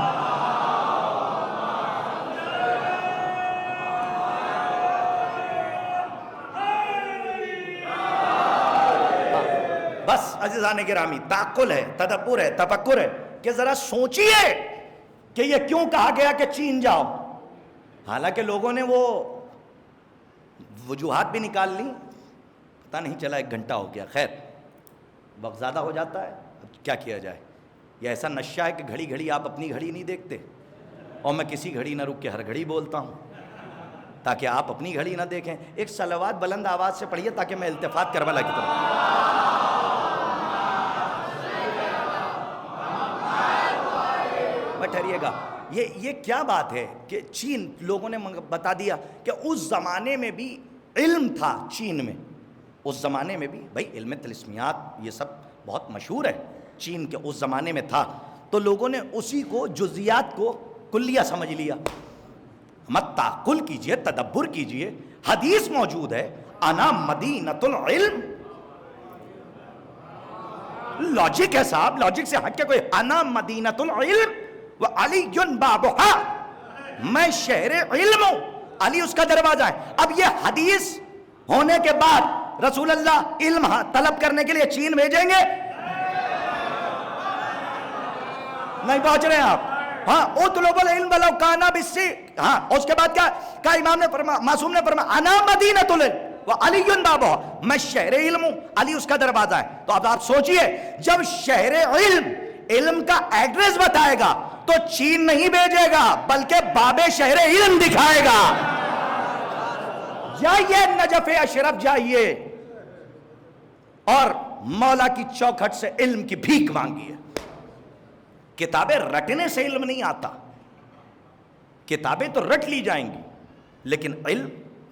بس عزیزان گرامی، تعقل ہے، تدبر ہے، تفکر ہے کہ ذرا سوچئے کہ یہ کیوں کہا گیا کہ چین جاؤ. حالانکہ لوگوں نے وہ وجوہات بھی نکال لی، پتہ نہیں چلا 1 گھنٹہ ہو گیا. خیر، وقت زیادہ ہو جاتا ہے، اب کیا کیا جائے. یہ ایسا نشہ ہے کہ گھڑی گھڑی آپ اپنی گھڑی نہیں دیکھتے، اور میں کسی گھڑی نہ رک کے ہر گھڑی بولتا ہوں تاکہ آپ اپنی گھڑی نہ دیکھیں. ایک صلوات بلند آواز سے پڑھیے تاکہ میں التفات کربلا کی طرف. ٹھہریے گا، یہ کیا بات ہے کہ چین، لوگوں نے بتا دیا کہ اس زمانے میں بھی علم تھا. چین میں اس زمانے میں بھی بھائی علم طلسمیات یہ سب بہت مشہور ہے، چین کے اس زمانے میں تھا. تو لوگوں نے اسی کو جزیات کو کلیہ سمجھ لیا. مت تعقل کیجئے، تدبر کیجئے. حدیث موجود ہے، انا مدینۃ العلم. لاجک ہے صاحب، لاجک سے ہٹ کے کوئی. انا مدینۃ العلم وعلی بابھا، میں شہر علم ہوں، علی اس کا دروازہ ہے. اب یہ حدیث ہونے کے بعد رسول اللہ علم طلب کرنے کے لیے چین بھیجیں گے؟ نہیں پہنچ رہے ہیں آپ. ہاں، اطلب العلم ولو کان بالسی. ہاں، اس کے بعد کیا کہا امام نے فرمایا، معصوم نے فرمایا انا مدینۃ العلم وعلی بابھا، میں شہر علم ہوں، علی اس کا دروازہ ہے. تو اب آپ سوچئے، جب شہر علم کا ایڈریس بتائے گا تو چین نہیں بھیجے گا بلکہ باب شہر علم دکھائے گا. جائیے نجف اشرف جائیے اور مولا کی چوکھٹ سے علم کی بھیک مانگیے. کتابیں رٹنے سے علم نہیں آتا، کتابیں تو رٹ لی جائیں گی لیکن علم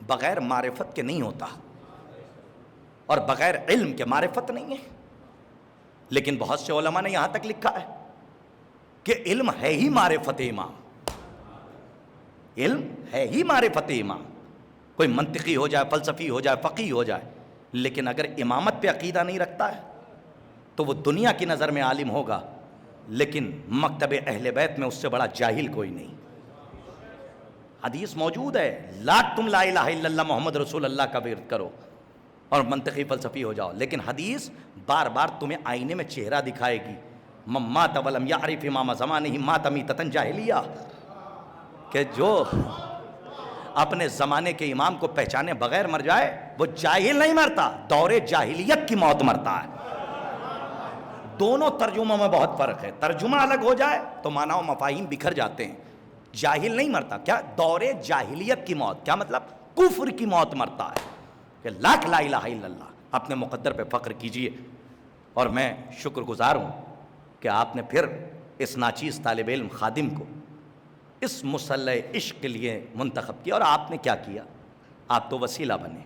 بغیر معرفت کے نہیں ہوتا، اور بغیر علم کے معرفت نہیں ہے. لیکن بہت سے علماء نے یہاں تک لکھا ہے کہ علم ہے ہی معرفت امام. علم ہے ہی معرفت امام. کوئی منطقی ہو جائے، فلسفی ہو جائے، فقیہ ہو جائے، لیکن اگر امامت پہ عقیدہ نہیں رکھتا ہے تو وہ دنیا کی نظر میں عالم ہوگا لیکن مکتب اہل بیت میں اس سے بڑا جاہل کوئی نہیں. حدیث موجود ہے، تم لا الہ الا اللہ محمد رسول اللہ کا ورد کرو اور منطقی فلسفی ہو جاؤ، لیکن حدیث بار بار تمہیں آئینے میں چہرہ دکھائے گی. من مات ولم یعرف امام زمانہ مات میتۃ جاہلیہ، کہ جو اپنے زمانے کے امام کو پہچانے بغیر مر جائے وہ جاہل نہیں مرتا، دور جاہلیت کی موت مرتا ہے. دونوں ترجموں میں بہت فرق ہے. ترجمہ الگ ہو جائے تو معنی و مفاہیم بکھر جاتے ہیں. جاہل نہیں مرتا، کیا دور جاہلیت کی موت، کیا مطلب کفر کی موت مرتا ہے. کہ لاکھ لا الہ الا اللہ. اپنے مقدر پہ فخر کیجئے. اور میں شکر گزار ہوں کہ آپ نے پھر اس ناچیز طالب علم خادم کو اس مسلح عشق کے لیے منتخب کیا. اور آپ نے کیا کیا؟ آپ تو وسیلہ بنے،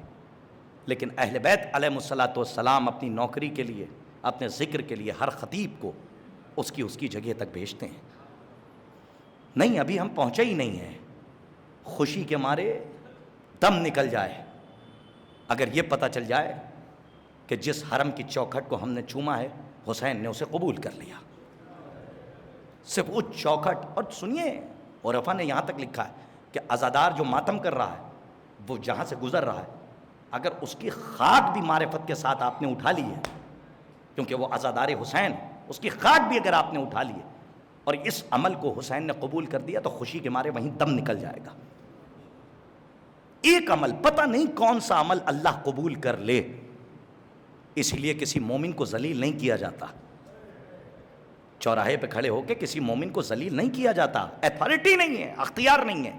لیکن اہل بیت علیہ الصلوۃ والسلام اپنی نوکری کے لیے، اپنے ذکر کے لیے ہر خطیب کو اس کی جگہ تک بھیجتے ہیں. نہیں، ابھی ہم پہنچے ہی نہیں ہیں. خوشی کے مارے دم نکل جائے اگر یہ پتہ چل جائے کہ جس حرم کی چوکھٹ کو ہم نے چوما ہے حسین نے اسے قبول کر لیا. صرف وہ چوکھٹ. اور سنیے، عرفا نے یہاں تک لکھا ہے کہ عزادار جو ماتم کر رہا ہے، وہ جہاں سے گزر رہا ہے، اگر اس کی خاک بھی معرفت کے ساتھ آپ نے اٹھا لی ہے، کیونکہ وہ عزادار حسین، اس کی خاک بھی اگر آپ نے اٹھا لی ہے اور اس عمل کو حسین نے قبول کر دیا تو خوشی کے مارے وہیں دم نکل جائے گا. ایک عمل، پتہ نہیں کون سا عمل اللہ قبول کر لے. اس لیے کسی مومن کو ذلیل نہیں کیا جاتا، چوراہے پہ کھڑے ہو کے کسی مومن کو ذلیل نہیں کیا جاتا، ایتھارٹی نہیں ہے، اختیار نہیں ہے۔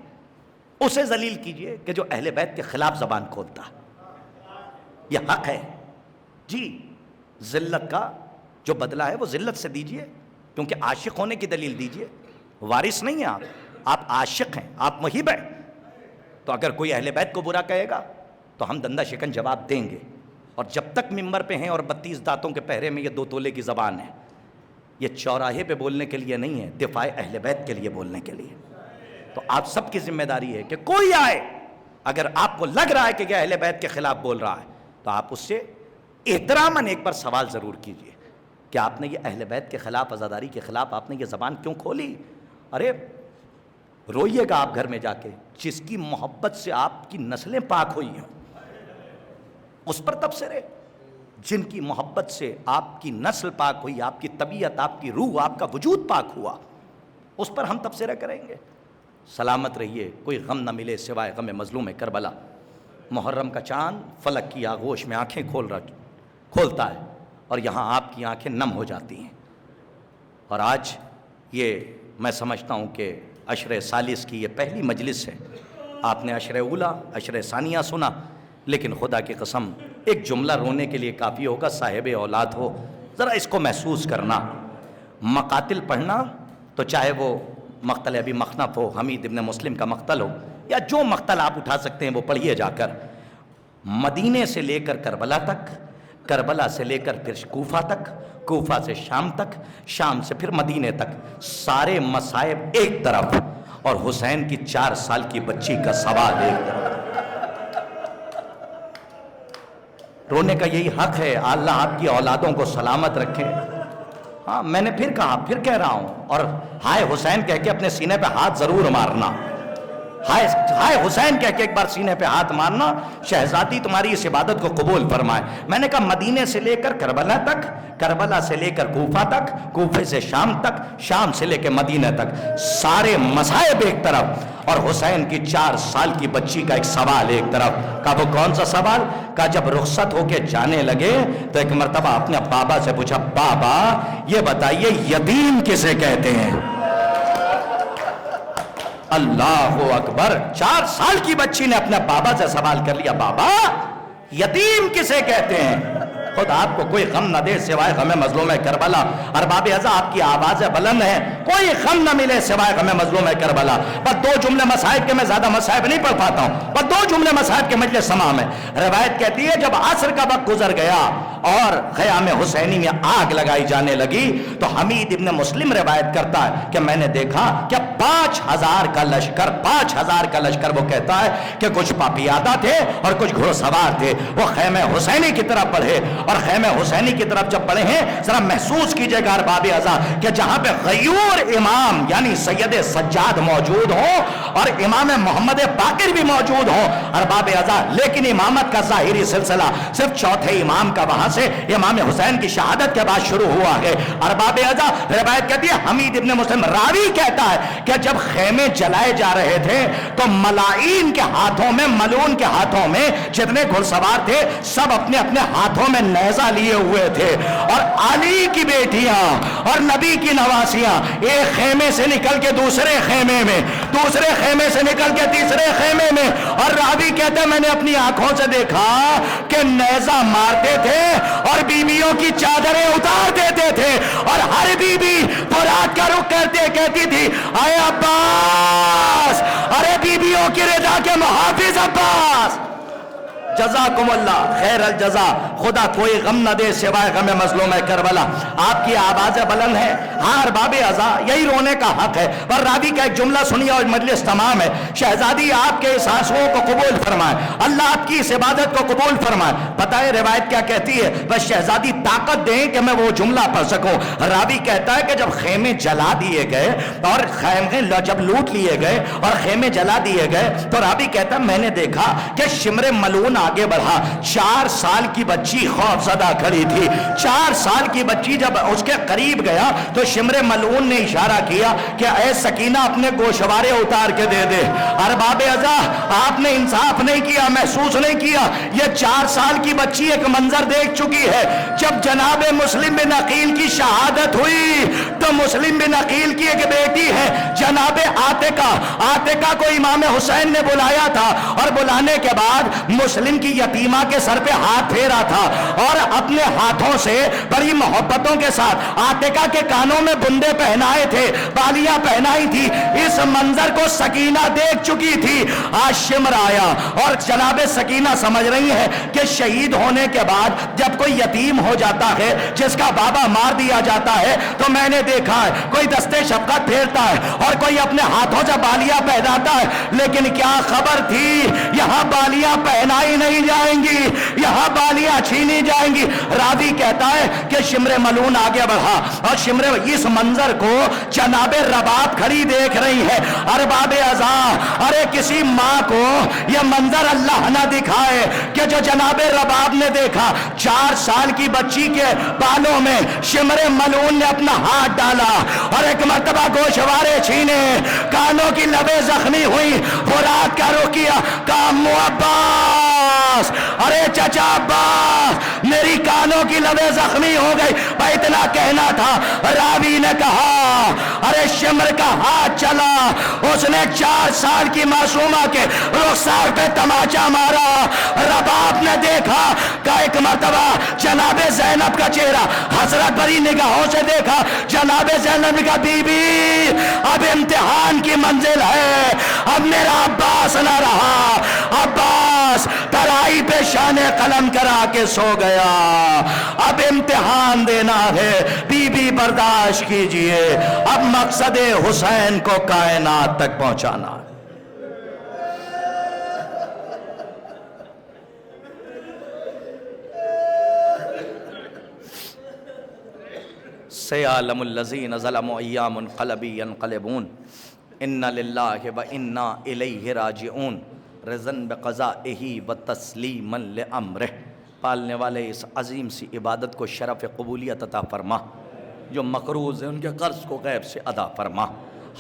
اسے ذلیل کیجئے کہ جو اہل بیت کے خلاف زبان کھولتا، یہ حق ہے جی۔ ذلت کا جو بدلہ ہے وہ ذلت سے دیجئے، کیونکہ عاشق ہونے کی دلیل دیجئے۔ وارث نہیں ہیں آپ عاشق ہیں، آپ محب ہیں، تو اگر کوئی اہل بیت کو برا کہے گا تو ہم دندہ شکن جواب دیں گے، اور جب تک ممبر پہ ہیں اور 32 دانتوں کے پہرے میں یہ 2 تولے کی زبان ہے، یہ چوراہے پہ بولنے کے لیے نہیں ہے، دفاع اہل بیت کے لیے بولنے کے لیے۔ تو آپ سب کی ذمہ داری ہے کہ کوئی آئے، اگر آپ کو لگ رہا ہے کہ یہ اہل بیت کے خلاف بول رہا ہے تو آپ اس سے احتراماً ایک بار سوال ضرور کیجئے کہ آپ نے یہ اہل بیت کے خلاف، عزاداری کے خلاف آپ نے یہ زبان کیوں کھولی؟ ارے روئیے گا آپ گھر میں جا کے، جس کی محبت سے آپ کی نسلیں پاک ہوئی ہیں اس پر تبصرے، جن کی محبت سے آپ کی نسل پاک ہوئی، آپ کی طبیعت، آپ کی روح، آپ کا وجود پاک ہوا، اس پر ہم تبصرہ کریں گے۔ سلامت رہیے، کوئی غم نہ ملے سوائے غم مظلوم کربلا۔ محرم کا چاند فلک کی آغوش میں آنکھیں کھولتا ہے، اور یہاں آپ کی آنکھیں نم ہو جاتی ہیں۔ اور آج یہ میں سمجھتا ہوں کہ عشر ثالث کی یہ پہلی مجلس ہے۔ آپ نے عشر اولا، عشر ثانیہ سنا، لیکن خدا کی قسم ایک جملہ رونے کے لیے کافی ہوگا، صاحب اولاد ہو ذرا اس کو محسوس کرنا۔ مقاتل پڑھنا تو چاہے وہ مقتل ابی مخنف ہو، حمید ابن مسلم کا مقتل ہو، یا جو مقتل آپ اٹھا سکتے ہیں وہ پڑھیے جا کر۔ مدینے سے لے کر کربلا تک، کربلا سے لے کر پھر کوفہ تک، کوفہ سے شام تک، شام سے پھر مدینے تک، سارے مصائب ایک طرف، اور حسین کی 4 سال کی بچی کا سوال ایک طرف۔ رونے کا یہی حق ہے۔ اللہ آپ کی اولادوں کو سلامت رکھے۔ ہاں میں نے پھر کہا، پھر کہہ رہا ہوں، اور ہائے حسین کہہ کے اپنے سینے پہ ہاتھ ضرور مارنا، ہائے حسین کہہ کے ایک بار سینے پہ ہاتھ مارنا، شہزادی تمہاری اس عبادت کو قبول فرمائے۔ میں نے کہا مدینے سے لے کر کربلا تک، کربلا سے لے کر کوفہ تک، کوفے سے شام تک، شام سے لے کے مدینہ تک، سارے مصائب ایک طرف، اور حسین کی 4 سال کی بچی کا ایک سوال ایک طرف۔ کہا وہ کون سا سوال؟ کہا جب رخصت ہو کے جانے لگے تو ایک مرتبہ اپنے بابا سے پوچھا، بابا یہ بتائیے یتیم کسے کہتے ہیں؟ اللہ اکبر، 4 سال کی بچی نے اپنے بابا سے سوال کر لیا، بابا یتیم کسے کہتے ہیں؟ خود آپ کو کوئی غم نہ دے سوائے غم مظلوم کربلا۔ ارباب اعزا آپ کی آوازیں بلند ہیں، کوئی غم نہ ملے سوائے غم مظلوم کربلا۔ بس 2 جملے مصائب کے، میں زیادہ مصائب نہیں پڑھ پاتا ہوں، بس 2 جملے مصائب کے مجلس تمام ہے۔ روایت کہتی ہے جب عصر کا وقت گزر گیا اور خیام حسینی میں آگ لگائی جانے لگی تو حمید ابن مسلم روایت کرتا ہے کہ میں نے دیکھا کہ 5000 کا لشکر، 5000 کا لشکر، وہ کہتا ہے کہ کچھ پاپیادہ تھے اور کچھ گھوڑ سوار تھے، وہ خیمہ حسینی کی طرف بڑھے، اور خیمہ حسینی کی طرف جب بڑھے ہیں ذرا محسوس کیجئے گا ارباب اعزا کہ جہاں پہ غیور امام یعنی سید سجاد موجود ہوں اور امام محمد باقر بھی موجود ہوں ارباب اعزا، لیکن امامت کا ظاہری سلسلہ صرف چوتھے امام کا وہاں سے امام حسین کی شہادت کے بعد شروع ہوا ہے۔ ارباب اعزا روایت کہتی ہے، حمید ابن مسلم راوی کہتا ہے کہ جب خیمے جلائے جا رہے تھے تو ملائین کے ہاتھوں میں، ملعون کے ہاتھوں میں جتنے گھڑ سوار تھے سب اپنے اپنے ہاتھوں میں نیزہ لیے ہوئے تھے، اور علی کی بیٹیاں اور نبی کی نواسیاں ایک خیمے سے نکل کے دوسرے خیمے میں، دوسرے خیمے سے نکل کے تیسرے خیمے میں، اور راوی کہتے ہیں میں نے اپنی آنکھوں سے دیکھا کہ نیزہ مارتے تھے اور بیویوں کی چادریں اتار دیتے تھے، اور ہر بیوی فرات کا رخ کرتے کہتی تھی اے عباس، ارے بیویوں کی رضا کے محافظ عباس۔ جزاکم اللہ خیر الجزا، خدا کوئی غم نہ دے سوائے غم مظلوم کربلا۔ آپ کی آوازیں بلند ہیں، ہاں ارباب اعزا یہی رونے کا حق ہے، پر راوی کا ایک جملہ سنیے اور مجلس تمام ہے۔ شہزادی آپ کے اس آنسوؤں کو قبول فرمائے، اللہ آپ کی اس عبادت کو قبول فرمائے۔ پتہ ہے روایت کیا کہتی ہے؟ بس شہزادی طاقت دیں کہ میں وہ جملہ پڑھ سکوں۔ راوی کہتا ہے کہ جب خیمے جلا دیے گئے اور خیمے جب لوٹ لیے گئے اور خیمے جلا دیے گئے تو راوی کہتا ہے میں نے دیکھا کہ شمر ملعون آگے بڑھا. 4 سال کی بچی خوف زدہ کھڑی تھی. 4 سال کی بچی جب اس کے قریب گیا تو شمر ملعون نے اشارہ کیا کہ اے سکینہ اپنے گوشوارے اتار کے دے دے. ارباب ازا آپ نے انصاف نہیں کیا, محسوس نہیں کیا. یہ 4 سال کی بچی ایک منظر دیکھ چکی ہے. جب جناب مسلم بن عقیل کی شہادت ہوئی تو مسلم بن عقیل کی ایک بیٹی ہے جناب عاتقہ کو امام حسین نے بلایا تھا, اور بلانے کے بعد مسلم کی یتیمہ کے سر پہ ہاتھ پھیرا تھا اور اپنے ہاتھوں سے بڑی محبتوں کے ساتھ عاتقہ کے کانوں میں بندے پہنائے تھے, بالیاں پہنائی تھی. اس منظر کو سکینہ دیکھ چکی تھی. آج شمر آیا اور جناب سکینہ سمجھ رہی ہے کہ شہید ہونے کے بعد جب کوئی یتیم ہو جاتا ہے, جس کا بابا مار دیا جاتا ہے, تو میں نے دیکھا ہے کوئی دستے شفقت پھیرتا ہے اور کوئی اپنے ہاتھوں سے بالیاں پہناتا ہے. لیکن کیا خبر تھی یہاں بالیاں پہنائی نہیں جائیں گی, یہاں بالیاں چھینی جائیں گی. راوی کہتا ہے کہ شمر ملعون آگے بڑھا اور شمر اس منظر کو جناب رباب کھڑی دیکھ رہی ہے. ارباب ازا, ارے کسی ماں کو یہ منظر اللہ نہ دکھائے کہ جو جناب رباب نے دیکھا. 4 سال کی بچی کے بالوں میں شمر ملعون نے اپنا ہاتھ ڈالا اور ایک مرتبہ گوشوارے چھینے, کانوں کی لبیں زخمی ہوئی. فرات کا رخ کیا, کہا عباس, ارے چچا عباس میری کانوں کی لبیں زخمی ہو گئی. بھائی اتنا کہنا تھا. راوی نے کہا ارے شمر کا ہاتھ چلا, اس نے 4 سال کی معصومہ کے رخسار پہ تماچا مارا. رباب نے دیکھا کہ ایک مرتبہ جناب زینب کا چہرہ حسرت بھری نگاہوں سے دیکھا. جناب زینب نے کہا بی بی اب امتحان کی منزل ہے, اب میرا عباس نہ رہا. عباس ترائی پہ شان قلم کرا کے سو گیا, اب امتحان دینا ہے. بی بی برداشت کیجئے, اب مقصد حسین کو کائنات تک پہنچانا ہے. سیعلم الذین ظلموا ایام انقلبی ینقلبون ان للہ و انا الیہ راجعون رضن بقضائہ و تسلیما لامرہ. پالنے والے اس عظیم سی عبادت کو شرف قبولیت عطا فرما, جو مقروض ہیں ان کے قرض کو غیب سے ادا فرما.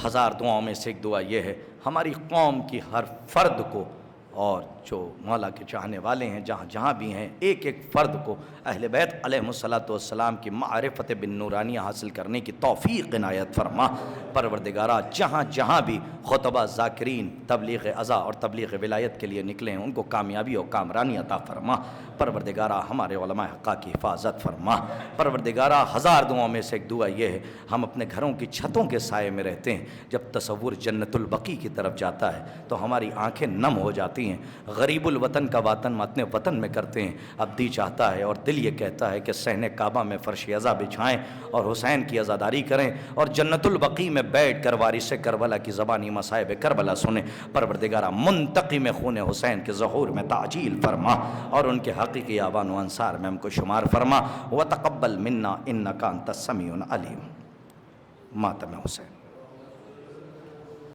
1000 دعاؤں میں سے ایک دعا یہ ہے ہماری قوم کی ہر فرد کو, اور جو مولا کے چاہنے والے ہیں جہاں جہاں بھی ہیں, ایک ایک فرد کو اہل بیت علیہ الصلوۃ والسلام کی معرفت بالنورانیہ حاصل کرنے کی توفیق عنایت فرما. پروردگارہ جہاں جہاں بھی خطبہ ذاکرین تبلیغ عزا اور تبلیغ ولایت کے لیے نکلے ہیں ان کو کامیابی اور کامرانی عطا فرما. پروردگارہ ہمارے علماء حقہ کی حفاظت فرما. پروردگارہ 1000 دعاؤں میں سے ایک دعا یہ ہے ہم اپنے گھروں کی چھتوں کے سائے میں رہتے ہیں, جب تصور جنت البقیع کی طرف جاتا ہے تو ہماری آنکھیں نم ہو جاتی ہیں. غریب الوطن کا وطن اپنے وطن میں کرتے ہیں. اب دی چاہتا ہے اور دل یہ کہتا ہے کہ صحن کعبہ میں فرش عزا بچھائیں اور حسین کی عزاداری کریں اور جنت البقیع میں بیٹھ کر وارث کربلا کی زبانی مصائب کربلا سنیں. پروردگارہ منتقم خون حسین کے ظہور میں تعجیل فرما اور ان کے حقیقی آبان و انصار میں ہم کو شمار فرما. وتقبل منا انک انت السمیع العلیم. ماتم حسین.